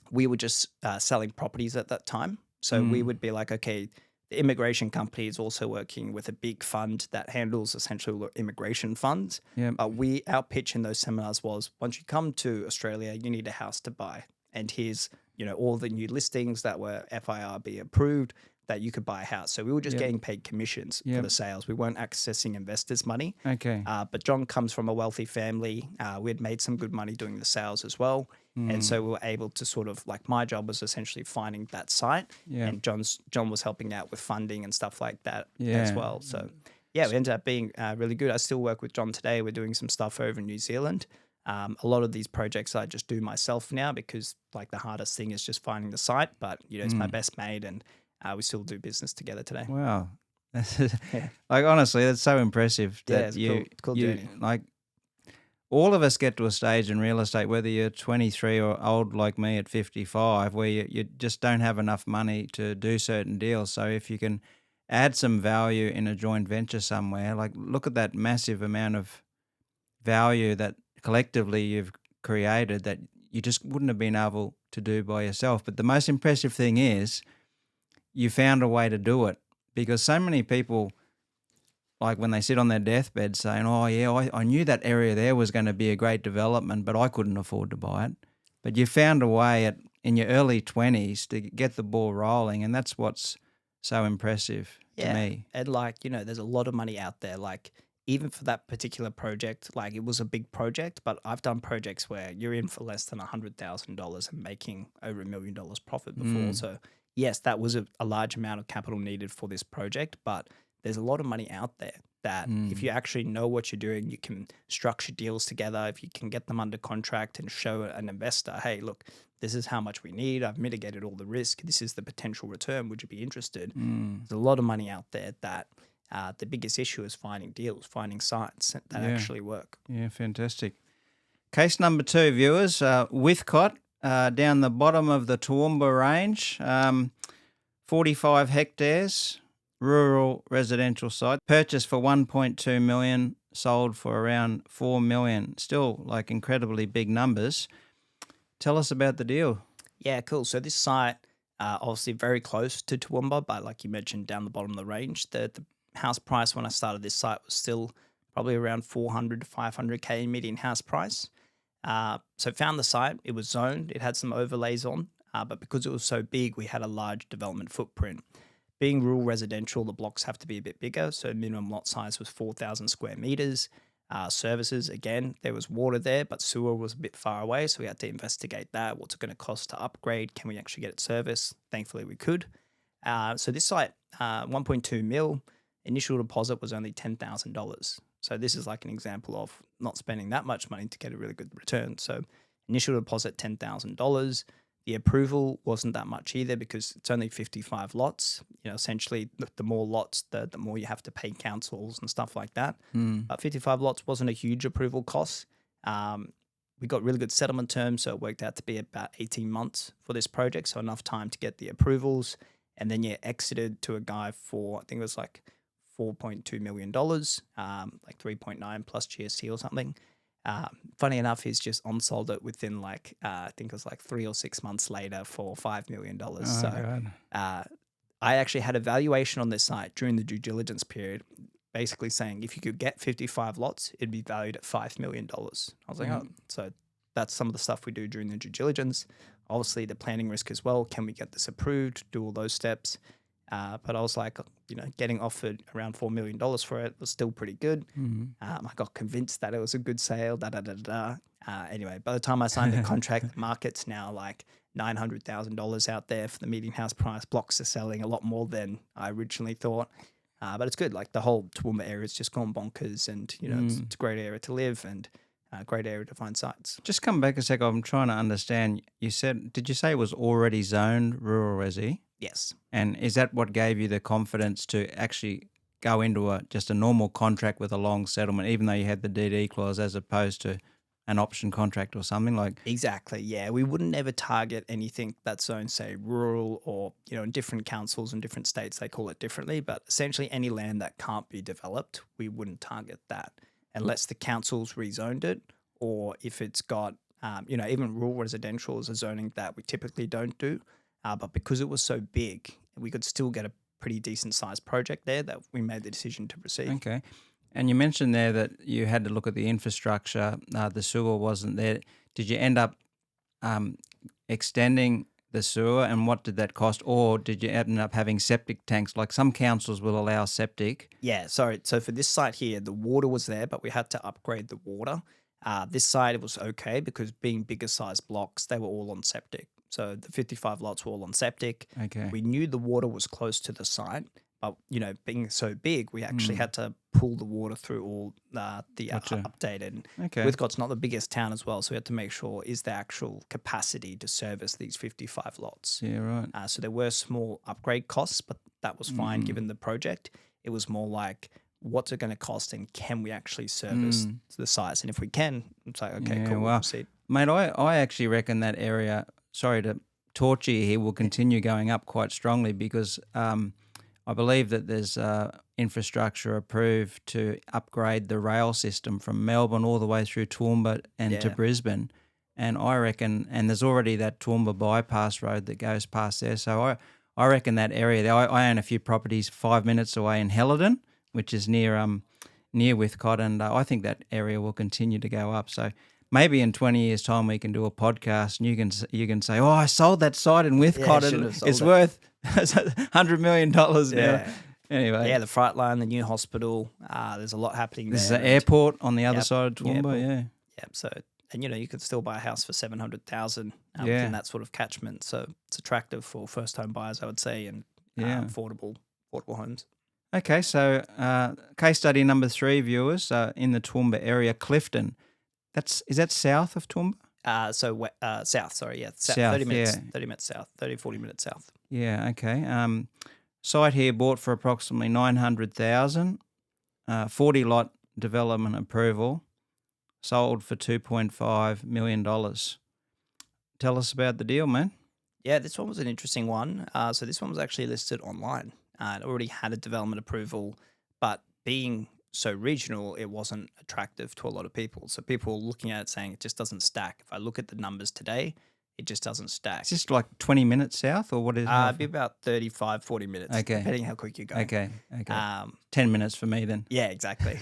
we were just selling properties at that time. So we would be like, okay, the immigration company is also working with a big fund that handles essentially all the immigration funds. Yeah. Our pitch in those seminars was, once you come to Australia, you need a house to buy, and here's all the new listings that were FIRB approved that you could buy a house. So we were just getting paid commissions for the sales. We weren't accessing investors' money. Okay. But John comes from a wealthy family. We had made some good money doing the sales as well. And so we were able to sort of, like, my job was essentially finding that site. Yeah. And John was helping out with funding and stuff like that as well. So, we ended up being really good. I still work with John today. We're doing some stuff over in New Zealand. A lot of these projects I just do myself now because, like, the hardest thing is just finding the site. But, it's my best mate, and we still do business together today. Wow. Like, honestly, that's so impressive that it's cool journey. Like, all of us get to a stage in real estate, whether you're 23 or old like me at 55, where you just don't have enough money to do certain deals. So if you can add some value in a joint venture somewhere, like, look at that massive amount of value that collectively you've created that you just wouldn't have been able to do by yourself. But the most impressive thing is you found a way to do it, because so many people, like, when they sit on their deathbed saying, oh, yeah, I knew that area there was going to be a great development, but I couldn't afford to buy it. But you found a way in your early 20s to get the ball rolling, and that's what's so impressive to me. And, like, there's a lot of money out there. Like, even for that particular project, like, it was a big project, but I've done projects where you're in for less than $100,000 and making over $1 million profit before. So, yes, that was a large amount of capital needed for this project, but there's a lot of money out there that if you actually know what you're doing, you can structure deals together. If you can get them under contract and show an investor, hey, look, this is how much we need. I've mitigated all the risk. This is the potential return. Would you be interested? There's a lot of money out there that the biggest issue is finding deals, finding sites that actually work. Yeah, fantastic. Case number 2, viewers, Withcott, down the bottom of the Toowoomba range, 45 hectares, rural residential site, purchased for 1.2 million, sold for around 4 million. Still, like, incredibly big numbers. Tell us about the deal. Yeah, cool. So this site, obviously very close to Toowoomba, but like you mentioned, down the bottom of the range. The house price when I started this site was still probably around 400 to 500K median house price. So found the site. It was zoned. It had some overlays on, but because it was so big, we had a large development footprint. Being rural residential, the blocks have to be a bit bigger, so minimum lot size was 4,000 square meters. Services, again, there was water there, but sewer was a bit far away, so we had to investigate that. What's it going to cost to upgrade? Can we actually get it serviced? Thankfully, we could. So this site, 1.2 mil, initial deposit was only $10,000. So this is like an example of not spending that much money to get a really good return. So initial deposit, $10,000. The approval wasn't that much either because it's only 55 lots. Essentially, the more lots, the more you have to pay councils and stuff like that. But 55 lots wasn't a huge approval cost. We got really good settlement terms, so it worked out to be about 18 months for this project, so enough time to get the approvals. And then you exited to a guy for, I think it was like $4.2 million, like 3.9 plus GST or something. Funny enough, he's just on-sold it within like, I think it was like 3 or 6 months later for $5 million. God. I actually had a valuation on this site during the due diligence period. basically saying if you could get 55 lots, it'd be valued at $5 million. I was like, oh, so that's some of the stuff we do during the due diligence. Obviously, the planning risk as well. Can we get this approved? Do all those steps. But I was like, getting offered around $4 million for it was still pretty good. I got convinced that it was a good sale. Anyway, by the time I signed the contract, the market's now like $900,000 out there for the median house price. Blocks are selling a lot more than I originally thought. But it's good. Like the whole Toowoomba area has just gone bonkers, and it's a great area to live and a great area to find sites. Just come back a sec. I'm trying to understand. Did you say it was already zoned rural resi? Yes. And is that what gave you the confidence to actually go into just a normal contract with a long settlement, even though you had the DD clause, as opposed to an option contract or something like? Exactly. Yeah, we wouldn't ever target anything that's zoned, say, rural, or in different councils and different states they call it differently. But essentially, any land that can't be developed, we wouldn't target that unless the council's rezoned it, or if it's got, even rural residential is a zoning that we typically don't do. But because it was so big, we could still get a pretty decent sized project there that we made the decision to proceed. Okay. And you mentioned there that you had to look at the infrastructure. The sewer wasn't there. Did you end up extending the sewer, and what did that cost? Or did you end up having septic tanks? Like some councils will allow septic. Yeah, sorry. So for this site here, the water was there, but we had to upgrade the water. This site, it was okay because being bigger size blocks, they were all on septic. So the 55 lots were all on septic. Okay. We knew the water was close to the site, but being so big, we actually had to pull the water through all the updated. Okay. Withcott's not the biggest town as well, so we had to make sure is the actual capacity to service these 55 lots. Yeah, right. So there were small upgrade costs, but that was fine given the project. It was more like, what's it going to cost, and can we actually service the size? And if we can, it's like, okay, cool, we'll proceed. Mate, I actually reckon that area, sorry to torture you here, will continue going up quite strongly because I believe that there's infrastructure approved to upgrade the rail system from Melbourne all the way through Toowoomba and to Brisbane. And I reckon, and there's already that Toowoomba bypass road that goes past there. So I reckon that area there, I own a few properties 5 minutes away in Helidon, which is near Withcott, and I think that area will continue to go up. So maybe in 20 years' time we can do a podcast and you can say, oh, I sold that site in Withcott and it's worth $100 million now. Anyway. Yeah, the freight line, the new hospital, there's a lot happening there. There's an airport on the other side of Toowoomba, Yeah, so, and you could still buy a house for $700,000 in that sort of catchment. So it's attractive for first home buyers, I would say, and affordable homes. Okay, so case study number 3, viewers, in the Toowoomba area, Clifton. Is that south of Toowoomba? South, sorry, yeah. South, 30 minutes, 30 minutes south, 40 minutes south. Yeah, okay. Site here bought for approximately $900,000, 40-lot development approval, sold for $2.5 million. Tell us about the deal, man. Yeah, this one was an interesting one. So this one was actually listed online. It already had a development approval, but being so regional, it wasn't attractive to a lot of people. So people were looking at it saying it just doesn't stack. If I look at the numbers today, it just doesn't stack. Is this like 20 minutes south or what is it? It'd be about 35, 40 minutes, depending how quick you go. Okay. 10 minutes for me then. Yeah, exactly.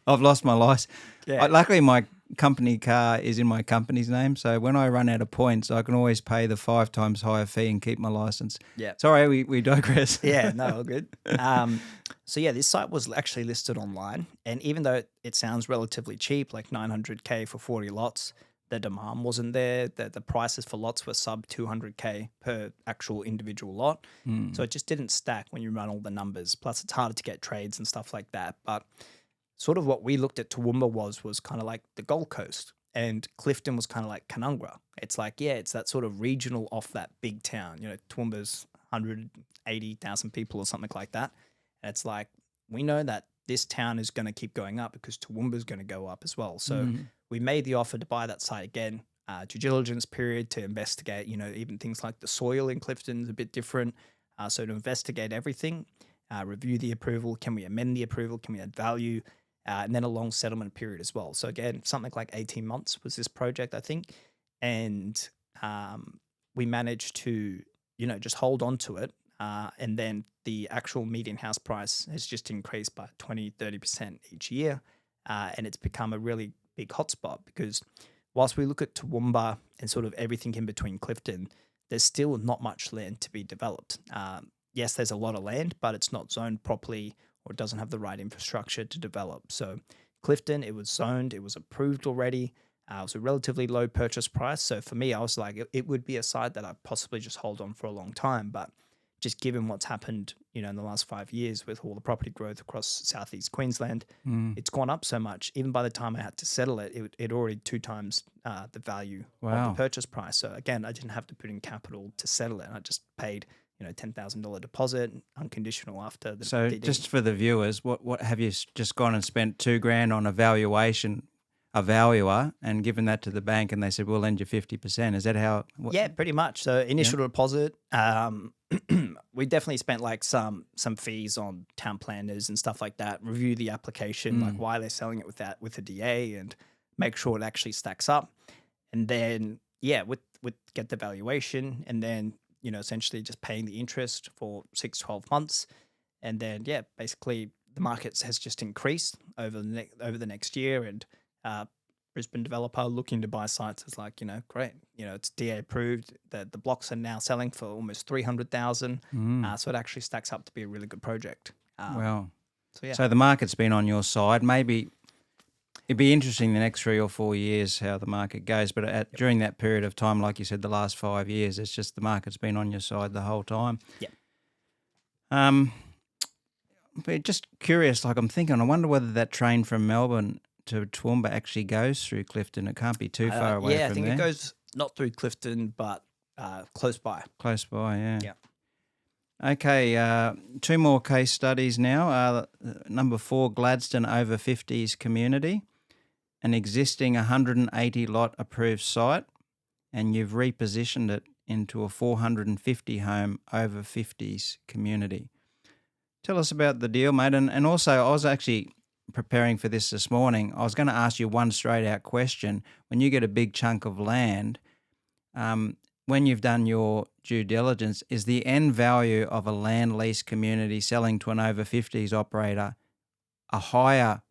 I've lost my license. Yeah. Luckily, my company car is in my company's name, so when I run out of points, I can always pay the 5 times higher fee and keep my license. Yeah. Sorry, we digress. Yeah, no, all good. So yeah, this site was actually listed online, and even though it sounds relatively cheap, like $900K for 40 lots, the demand wasn't there. The prices for lots were sub $200K per actual individual lot. So it just didn't stack when you run all the numbers. Plus, it's harder to get trades and stuff like that. But sort of what we looked at Toowoomba was kind of like the Gold Coast, and Clifton was kind of like Canungra. It's like, it's that sort of regional off that big town. Toowoomba's 180,000 people or something like that. And it's like, we know that this town is going to keep going up because Toowoomba's going to go up as well. So we made the offer to buy that site again, due diligence period to investigate, even things like the soil in Clifton is a bit different. So to investigate everything, review the approval, can we amend the approval, can we add value, and then a long settlement period as well. So again, something like 18 months was this project, I think. And we managed to, just hold on to it. And then the actual median house price has just increased by 20-30% each year. And it's become a really big hotspot because whilst we look at Toowoomba and sort of everything in between Clifton, there's still not much land to be developed. Yes, there's a lot of land, but it's not zoned properly or it doesn't have the right infrastructure to develop. So Clifton, it was zoned, it was approved already. It was a relatively low purchase price. So for me, I was like, it would be a site that I'd possibly just hold on for a long time. But just given what's happened, in the last 5 years with all the property growth across southeast Queensland, it's gone up so much. Even by the time I had to settle it, it already 2 times the value of Wow. the purchase price. So again, I didn't have to put in capital to settle it. I just paid, $10,000 deposit, unconditional after the So DD. just for the viewers, what have you just gone and spent $2,000 on a valuer, and given that to the bank, and they said, we'll lend you 50%. Is that how? Yeah, pretty much. So initial deposit, we definitely spent like some fees on town planners and stuff like that. Review the application, like why they're selling it with a DA, and make sure it actually stacks up. And then with get the valuation, and then essentially just paying the interest for 6-12 months, and then basically the market has just increased over the next year, and Brisbane developer looking to buy sites is like, great. It's DA approved. The blocks are now selling for almost 300,000. So it actually stacks up to be a really good project. Wow. So So the market's been on your side. Maybe it'd be interesting the next 3 or 4 years how the market goes. But during that period of time, like you said, the last 5 years, it's just the market's been on your side the whole time. Yeah. But just curious, like I'm thinking, I wonder whether that train from Melbourne to Toowoomba actually goes through Clifton. It can't be too far away from there. I think it goes not through Clifton, but close by. Close by, yeah. Yeah. Okay, 2 more case studies now. Number 4, Gladstone over 50s community, an existing 180 lot approved site, and you've repositioned it into a 450 home over 50s community. Tell us about the deal, mate. And also, I was actually preparing for this morning. I was going to ask you one straight out question. When you get a big chunk of land, when you've done your due diligence, is the end value of a land lease community selling to an over 50s operator a higher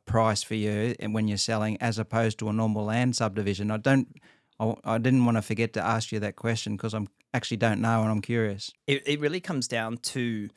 price for you and when you're selling as opposed to a normal land subdivision? I didn't want to forget to ask you that question because I actually don't know and I'm curious. It really comes down to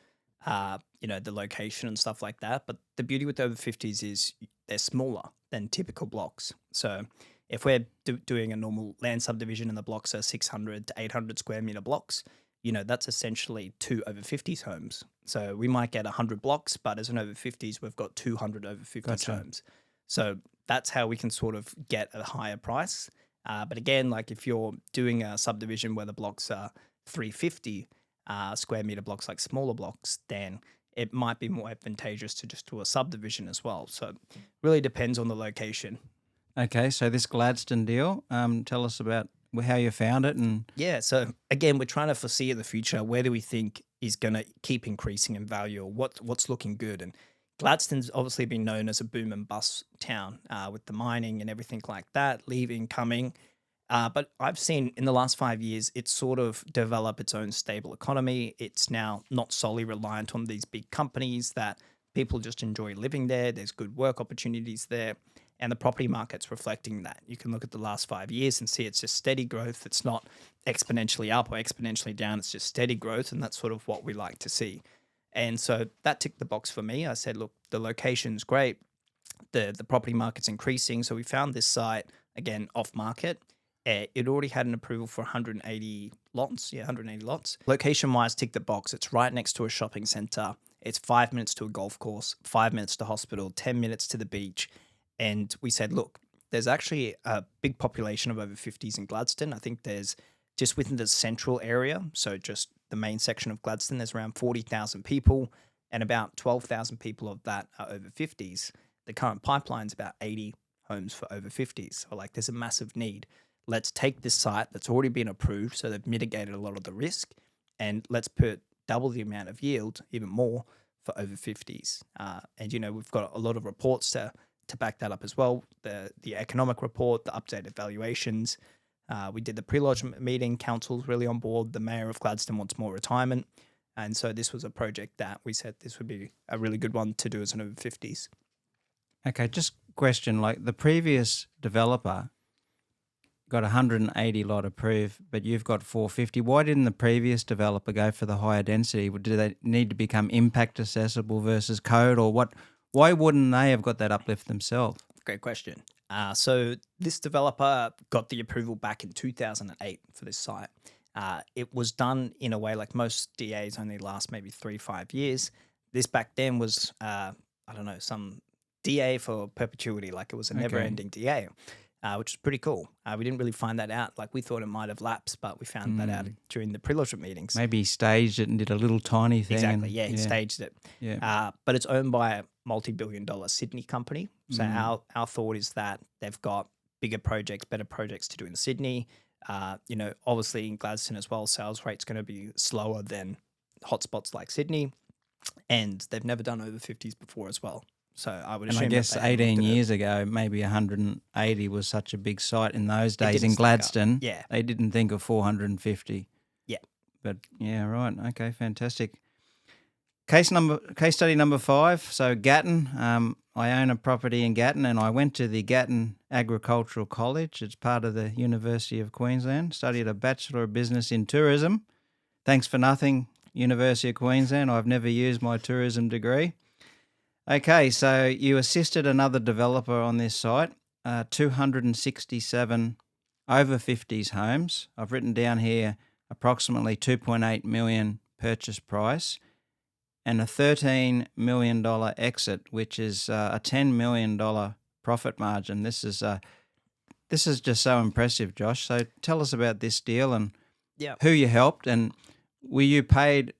the location and stuff like that. But the beauty with over 50s is they're smaller than typical blocks. So if we're doing a normal land subdivision and the blocks are 600 to 800 square meter blocks, that's essentially 2 over 50s homes. So we might get 100 blocks, but as an over 50s, we've got 200 over 50s homes. So that's how we can sort of get a higher price. But again, like if you're doing a subdivision where the blocks are 350 square meter blocks, like smaller blocks, then it might be more advantageous to just do a subdivision as well. So it really depends on the location. Okay, so this Gladstone deal, tell us about how you found it. And yeah, so again, we're trying to foresee in the future, where do we think is going to keep increasing in value, or what's looking good? And Gladstone's obviously been known as a boom and bust town with the mining and everything like that, leaving, coming. But I've seen in the last 5 years, it's sort of developed its own stable economy. It's now not solely reliant on these big companies, that people just enjoy living there. There's good work opportunities there. And the property market's reflecting that. You can look at the last 5 years and see it's just steady growth. It's not exponentially up or exponentially down. It's just steady growth. And that's sort of what we like to see. And so that ticked the box for me. I said, look, the location's great. The property market's increasing. So we found this site, again, off market. It already had an approval for 180 lots. Yeah, 180 lots. Location-wise, tick the box. It's right next to a shopping centre. It's 5 minutes to a golf course, 5 minutes to hospital, 10 minutes to the beach. And we said, look, there's actually a big population of over 50s in Gladstone. I think there's just within the central area, so just the main section of Gladstone, there's around 40,000 people, and about 12,000 people of that are over 50s. The current pipeline's about 80 homes for over 50s. So there's a massive need. Let's take this site that's already been approved, so they've mitigated a lot of the risk, and let's put double the amount of yield, even more, for over 50s. And we've got a lot of reports to back that up as well. The economic report, the updated valuations. We did the pre-lodgement meeting. Council's really on board. The mayor of Gladstone wants more retirement. And so this was a project that we said this would be a really good one to do as an over 50s. Okay, just question, like the previous developer got 180 lot approved, but you've got 450. Why didn't the previous developer go for the higher density? Do they need to become impact accessible versus code, or what? Why wouldn't they have got that uplift themselves? Great question. So this developer got the approval back in 2008 for this site. It was done in a way like most DAs only last maybe 3-5 years. This back then was, I don't know, some DA for perpetuity, like it was a never-ending DA, which is pretty cool. We didn't really find that out. Like we thought it might have lapsed, but we found that out during the pre-lodgement meetings. Maybe he staged it and did a little tiny thing. Exactly, yeah, he staged it. Yeah. But it's owned by a multi-billion-dollar Sydney company. So our thought is that they've got bigger projects, better projects to do in Sydney. Obviously in Gladstone as well, sales rate's going to be slower than hotspots like Sydney, and they've never done over 50s before as well. So I would assume. And I guess 18 years ago, maybe 180 was such a big site in those days in Gladstone. Yeah. They didn't think of 450. Yeah. But yeah, right. Okay, fantastic. Case study number 5. So Gatton. I own a property in Gatton, and I went to the Gatton Agricultural College. It's part of the University of Queensland. Studied a Bachelor of Business in Tourism. Thanks for nothing, University of Queensland. I've never used my tourism degree. Okay, so you assisted another developer on this site, 267 over 50s homes. I've written down here approximately 2.8 million purchase price and a $13 million exit, which is a $10 million profit margin. This is just so impressive, Josh. So tell us about this deal and who you helped, and were you paid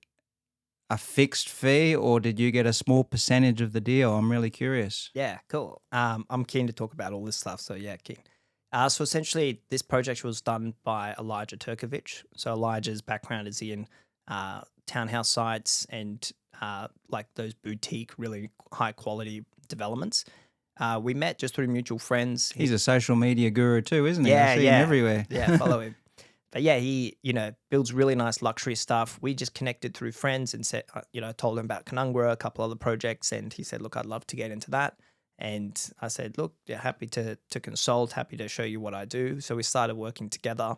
a fixed fee, or did you get a small percentage of the deal? I'm really curious. Yeah, cool. I'm keen to talk about all this stuff, so yeah, keen. So essentially, this project was done by Elijah Turkovic. So Elijah's background is in townhouse sites and like those boutique, really high quality developments. We met just through mutual friends. He's a social media guru too, isn't he? Yeah, I see him everywhere. Yeah, follow him. But yeah, he, builds really nice luxury stuff. We just connected through friends and said, told him about Canungra, a couple other projects. And he said, look, I'd love to get into that. And I said, look, yeah, happy to consult, happy to show you what I do. So we started working together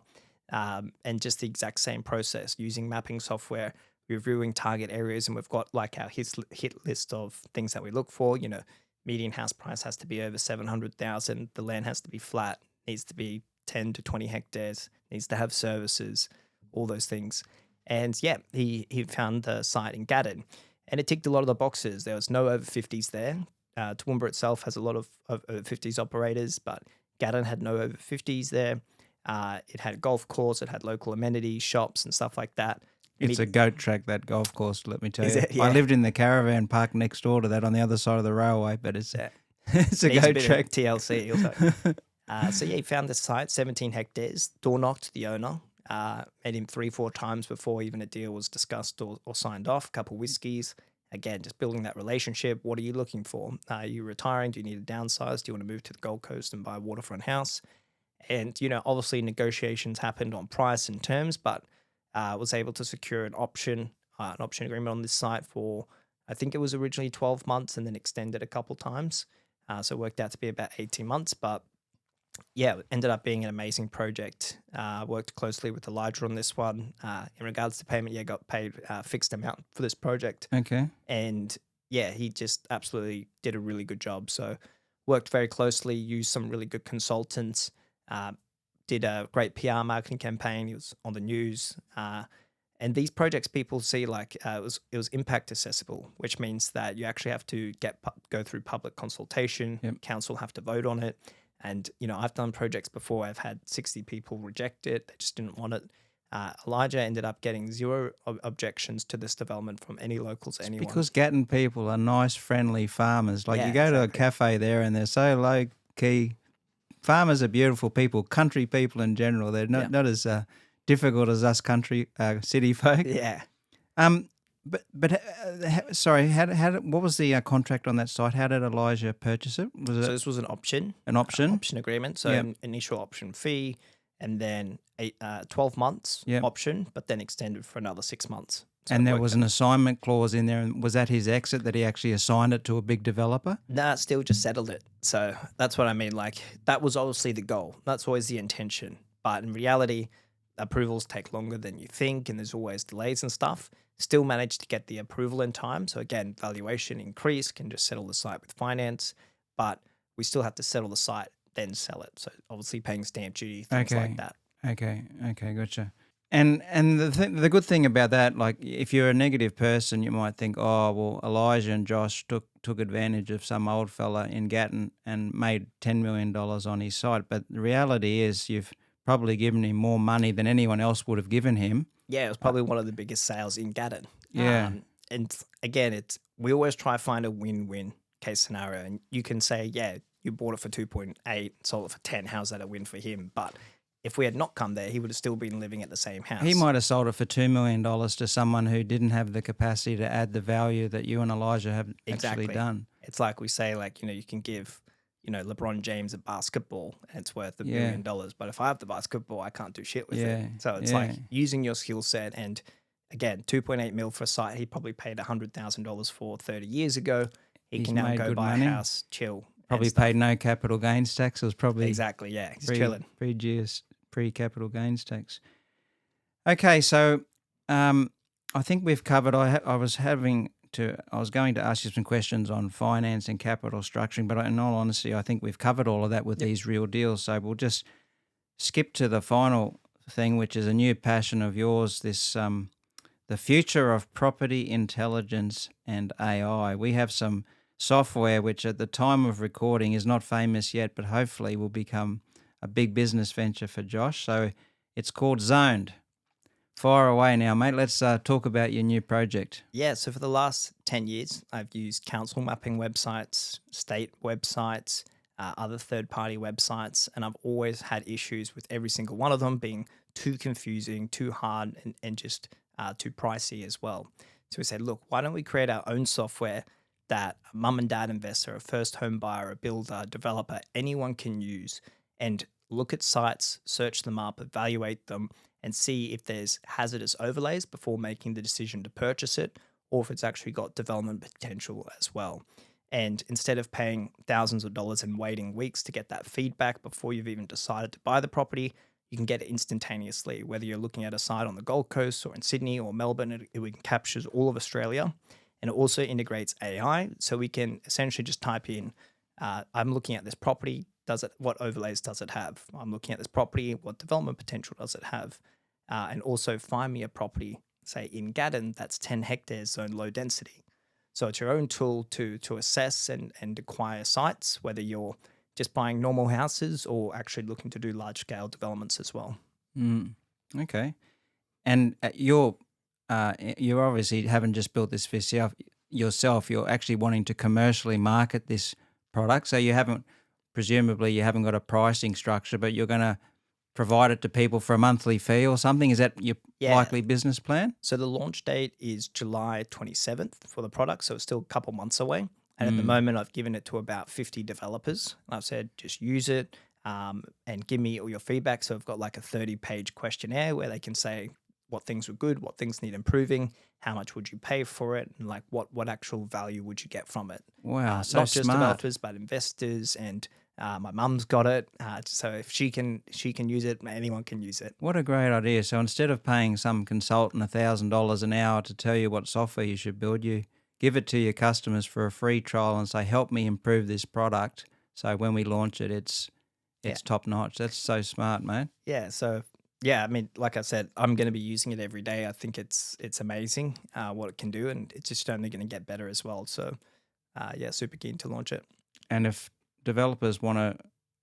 and just the exact same process, using mapping software, reviewing target areas. And we've got like our hit list of things that we look for. Median house price has to be over 700,000. The land has to be flat, needs to be 10 to 20 hectares, needs to have services, all those things. And yeah, he found the site in Gatton, and it ticked a lot of the boxes. There was no over 50s there. Toowoomba itself has a lot of over 50s operators, but Gatton had no over 50s there. It had a golf course, it had local amenities, shops and stuff like that. It's a goat track, that golf course, let me tell you. It? Yeah. I lived in the caravan park next door to that on the other side of the railway, but it's a goat track. TLC also. So yeah, he found the site, 17 hectares, door knocked the owner, met him 3-4 times before even a deal was discussed or signed off, a couple whiskeys. Again, just building that relationship. What are you looking for? Are you retiring? Do you need a downsize? Do you want to move to the Gold Coast and buy a waterfront house? And, obviously negotiations happened on price and terms, but was able to secure an option agreement on this site for, I think it was originally 12 months and then extended a couple times. So it worked out to be about 18 months, but yeah, it ended up being an amazing project. Worked closely with Elijah on this one. In regards to payment, got paid a fixed amount for this project. Okay. And yeah, he just absolutely did a really good job. So worked very closely, used some really good consultants, did a great PR marketing campaign. He was on the news. And these projects people see like it was impact accessible, which means that you actually have to go through public consultation. Yep. Council have to vote on it. And, I've done projects before. I've had 60 people reject it. They just didn't want it. Elijah ended up getting 0 objections to this development from any locals, anyone. Because Gatton people are nice, friendly farmers. Like you go exactly. to a cafe there and they're so low key. Farmers are beautiful people, country people in general. They're not as difficult as us country city folk. Yeah. Sorry, what was the contract on that site? How did Elijah purchase it? So this was an option. An option? Option agreement. So an initial option fee and then 12 months option, but then extended for another 6 months. So And it there worked was out. an assignment clause in there. And was that his exit that he actually assigned it to a big developer? Nah, still just settled it. So that's what I mean. Like that was obviously the goal. That's always the intention. But in reality, approvals take longer than you think, and there's always delays and stuff. Still managed to get the approval in time. So again, valuation increase, can just settle the site with finance, but we still have to settle the site, then sell it. So obviously paying stamp duty, things like Okay. that. Okay, gotcha. And the good thing about that, like if you're a negative person, you might think, oh well, Elijah and Josh took advantage of some old fella in Gatton and made $10 million on his site. But the reality is, you've probably given him more money than anyone else would have given him. Yeah, it was probably one of the biggest sales in Gatton. Yeah. And again, we always try to find a win-win case scenario. And you can say, yeah, you bought it for 2.8, sold it for 10. How's that a win for him? But if we had not come there, he would have still been living at the same house. He might have sold it for $2 million to someone who didn't have the capacity to add the value that you and Elijah have Exactly. actually done. It's like we say, like, you can give, LeBron James a basketball and it's worth $1 million. But if I have the basketball, I can't do shit with it. So it's like using your skill set. And again, 2.8 mil for a site he probably paid $100,000 for 30 years ago. He can now made go good buy money. a house, chill. Probably paid no capital gains tax. It was probably Exactly, yeah. He's chilling. Pre-capital gains tax. Okay, so I think we've covered. I was going to ask you some questions on finance and capital structuring, but in all honesty, I think we've covered all of that with these real deals. So we'll just skip to the final thing, which is a new passion of yours. This the future of property intelligence and AI. We have some software which, at the time of recording, is not famous yet, but hopefully will become a big business venture for Josh. So it's called Zoned. Fire away now, mate. Let's talk about your new project. Yeah, so for the last 10 years, I've used council mapping websites, state websites, other third-party websites, and I've always had issues with every single one of them being too confusing, too hard, and just too pricey as well. So we said, look, why don't we create our own software that a mum and dad investor, a first home buyer, a builder, developer, anyone can use, and look at sites, search them up, evaluate them, and see if there's hazardous overlays before making the decision to purchase it, or if it's actually got development potential as well. And instead of paying thousands of dollars and waiting weeks to get that feedback before you've even decided to buy the property, you can get it instantaneously. Whether you're looking at a site on the Gold Coast or in Sydney or Melbourne, it captures all of Australia. And it also integrates AI, so we can essentially just type in, I'm looking at this property, what overlays does it have? I'm looking at this property, what development potential does it have? And also find me a property, say in Gatton, that's 10 hectares, zone low density. So it's your own tool to assess and acquire sites, whether you're just buying normal houses or actually looking to do large scale developments as well. Okay. And you obviously haven't just built this for yourself. You're actually wanting to commercially market this product. So presumably you haven't got a pricing structure, but you're going to provide it to people for a monthly fee or something. Is that your likely business plan? So the launch date is July 27th for the product. So it's still a couple months away. And at the moment, I've given it to about 50 developers. And I've said, just use it and give me all your feedback. So I've got like a 30-page questionnaire where they can say what things were good, what things need improving, how much would you pay for it, and like what actual value would you get from it. Wow, so not just smart. developers, but investors. And my mum's got it. So if she can use it, anyone can use it. What a great idea. So instead of paying some consultant $1,000 an hour to tell you what software you should build, you give it to your customers for a free trial and say, help me improve this product. So when we launch it, it's top notch. That's so smart, mate. Yeah. So yeah, I mean, like I said, I'm going to be using it every day. I think it's amazing what it can do, and it's just only going to get better as well. So super keen to launch it. And if developers want to,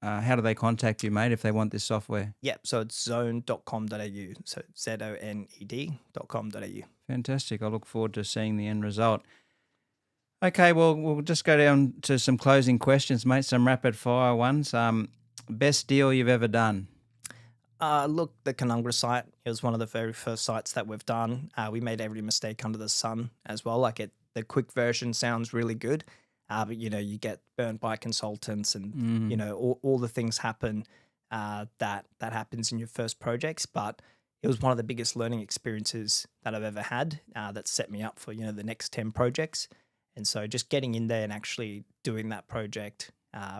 how do they contact you, mate, if they want this software? Yep. So it's zoned.com.au. So zoned.com.au. Fantastic. I look forward to seeing the end result. Okay, well, we'll just go down to some closing questions, mate, some rapid fire ones. Best deal you've ever done? Look, the Canungra site, it was one of the very first sites that we've done. We made every mistake under the sun as well. The quick version sounds really good, but you get burnt by consultants and all the things happen that happens in your first projects. But it was one of the biggest learning experiences that I've ever had, that set me up for, the next 10 projects. And so just getting in there and actually doing that project,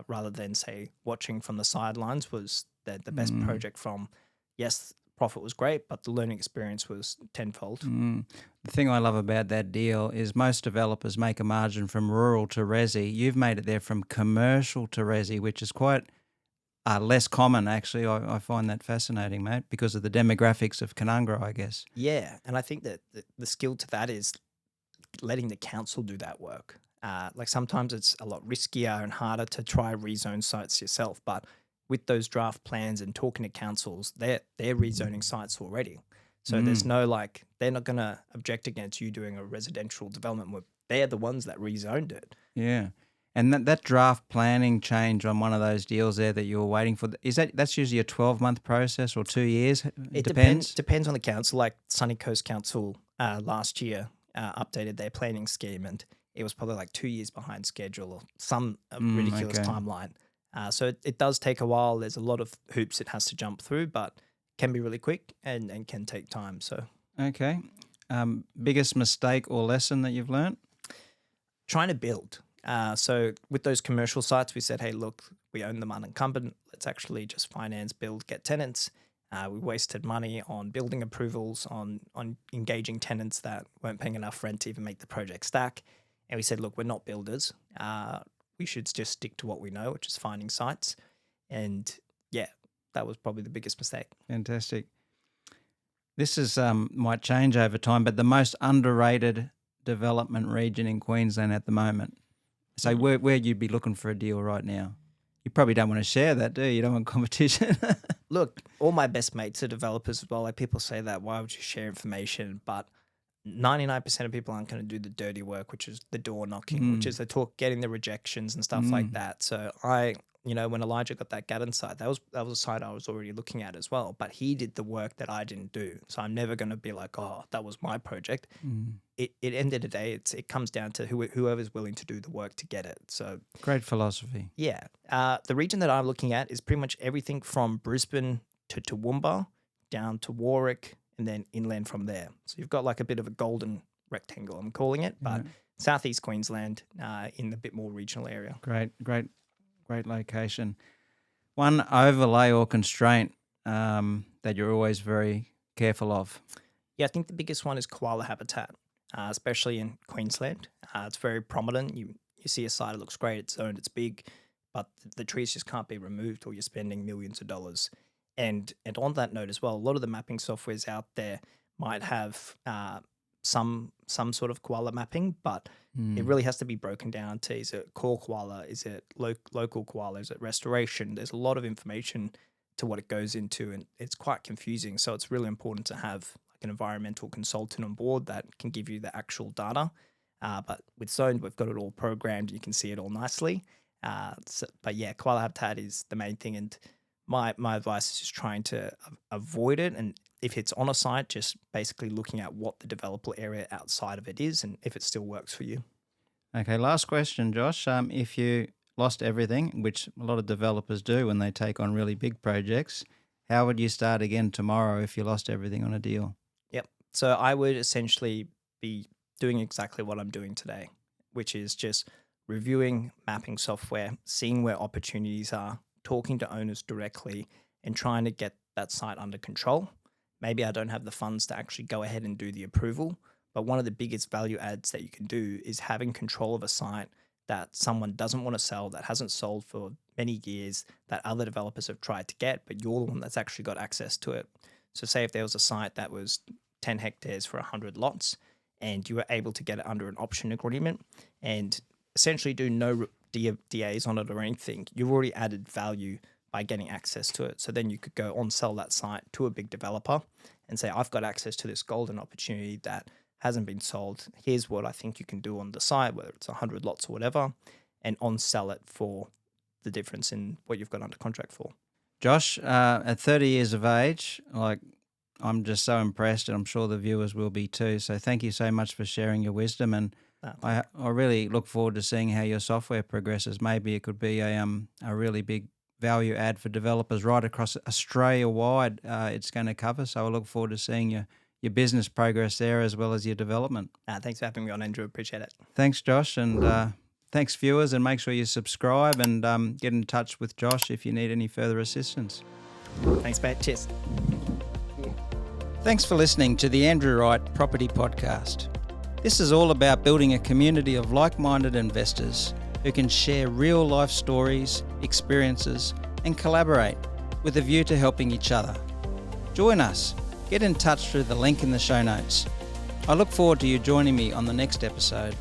rather than say watching from the sidelines, was the best project from, yes, profit was great, but the learning experience was tenfold. The thing I love about that deal is most developers make a margin from rural to resi. You've made it there from commercial to resi, which is quite less common, actually. I find that fascinating, mate, because of the demographics of Canungra, I guess. Yeah, and I think that the skill to that is letting the council do that work. Like sometimes it's a lot riskier and harder to try rezone sites yourself, but with those draft plans and talking to councils, they're rezoning sites already. So there's no like, they're not going to object against you doing a residential development work. They're the ones that rezoned it. Yeah. And that draft planning change on one of those deals there that you were waiting for, that's usually a 12-month process or 2 years? It depends on the council. Like Sunny Coast Council last year updated their planning scheme, and it was probably like 2 years behind schedule or some ridiculous timeline. So it does take a while. There's a lot of hoops it has to jump through, but can be really quick and can take time. So okay. Biggest mistake or lesson that you've learnt? Trying to build. So with those commercial sites, we said, hey, look, we own them unencumbered. Let's actually just finance, build, get tenants. We wasted money on building approvals, on engaging tenants that weren't paying enough rent to even make the project stack. And we said, look, we're not builders. We should just stick to what we know, which is finding sites. And yeah, that was probably the biggest mistake. Fantastic. This is might change over time, but the most underrated development region in Queensland at the moment. So where you'd be looking for a deal right now? You probably don't want to share that, do you? You don't want competition. Look, all my best mates are developers as well. Like people say that, why would you share information? But 99% of people aren't going to do the dirty work, which is the door knocking, which is the talk, getting the rejections and stuff like that. So when Elijah got that Gatton site, that was a site I was already looking at as well. But he did the work that I didn't do. So I'm never going to be like, oh, that was my project. It end of the day, it comes down to whoever's willing to do the work to get it. So great philosophy. Yeah. The region that I'm looking at is pretty much everything from Brisbane to Toowoomba down to Warwick and then inland from there. So you've got like a bit of a golden rectangle, I'm calling it, but southeast Queensland in the bit more regional area. Great location. One overlay or constraint that you're always very careful of? Yeah, I think the biggest one is koala habitat, especially in Queensland. It's very prominent. You see a site, it looks great, it's zoned, it's big, but the trees just can't be removed or you're spending millions of dollars. And on that note as well, a lot of the mapping softwares out there might have some sort of koala mapping, but it really has to be broken down to, is it core koala, is it local koala, is it restoration? There's a lot of information to what it goes into, and it's quite confusing. So it's really important to have like an environmental consultant on board that can give you the actual data. But with Zone, we've got it all programmed. You can see it all nicely. But yeah, koala habitat is the main thing. And my advice is just trying to avoid it. And if it's on a site, just basically looking at what the developable area outside of it is and if it still works for you. Okay, last question, Josh. If you lost everything, which a lot of developers do when they take on really big projects, how would you start again tomorrow if you lost everything on a deal? Yep. So I would essentially be doing exactly what I'm doing today, which is just reviewing mapping software, seeing where opportunities are, talking to owners directly, and trying to get that site under control. Maybe I don't have the funds to actually go ahead and do the approval, but one of the biggest value adds that you can do is having control of a site that someone doesn't want to sell, that hasn't sold for many years, that other developers have tried to get, but you're the one that's actually got access to it. So say if there was a site that was 10 hectares for 100 lots and you were able to get it under an option agreement and essentially do no DAs on it or anything, you've already added value by getting access to it. So then you could go on sell that site to a big developer and say, I've got access to this golden opportunity that hasn't been sold. Here's what I think you can do on the site, whether it's 100 lots or whatever, and on sell it for the difference in what you've got under contract for. Josh, at 30 years of age, I'm just so impressed, and I'm sure the viewers will be too. So thank you so much for sharing your wisdom, and I really look forward to seeing how your software progresses. Maybe it could be a really big value add for developers right across Australia-wide. It's going to cover, so I look forward to seeing your business progress there as well as your development. Thanks for having me on, Andrew. Appreciate it. Thanks, Josh, and thanks, viewers, and make sure you subscribe and get in touch with Josh if you need any further assistance. Thanks, mate. Cheers. Thanks for listening to the Andrew Wright Property Podcast. This is all about building a community of like-minded investors who can share real-life stories, experiences, and collaborate with a view to helping each other. Join us. Get in touch through the link in the show notes. I look forward to you joining me on the next episode.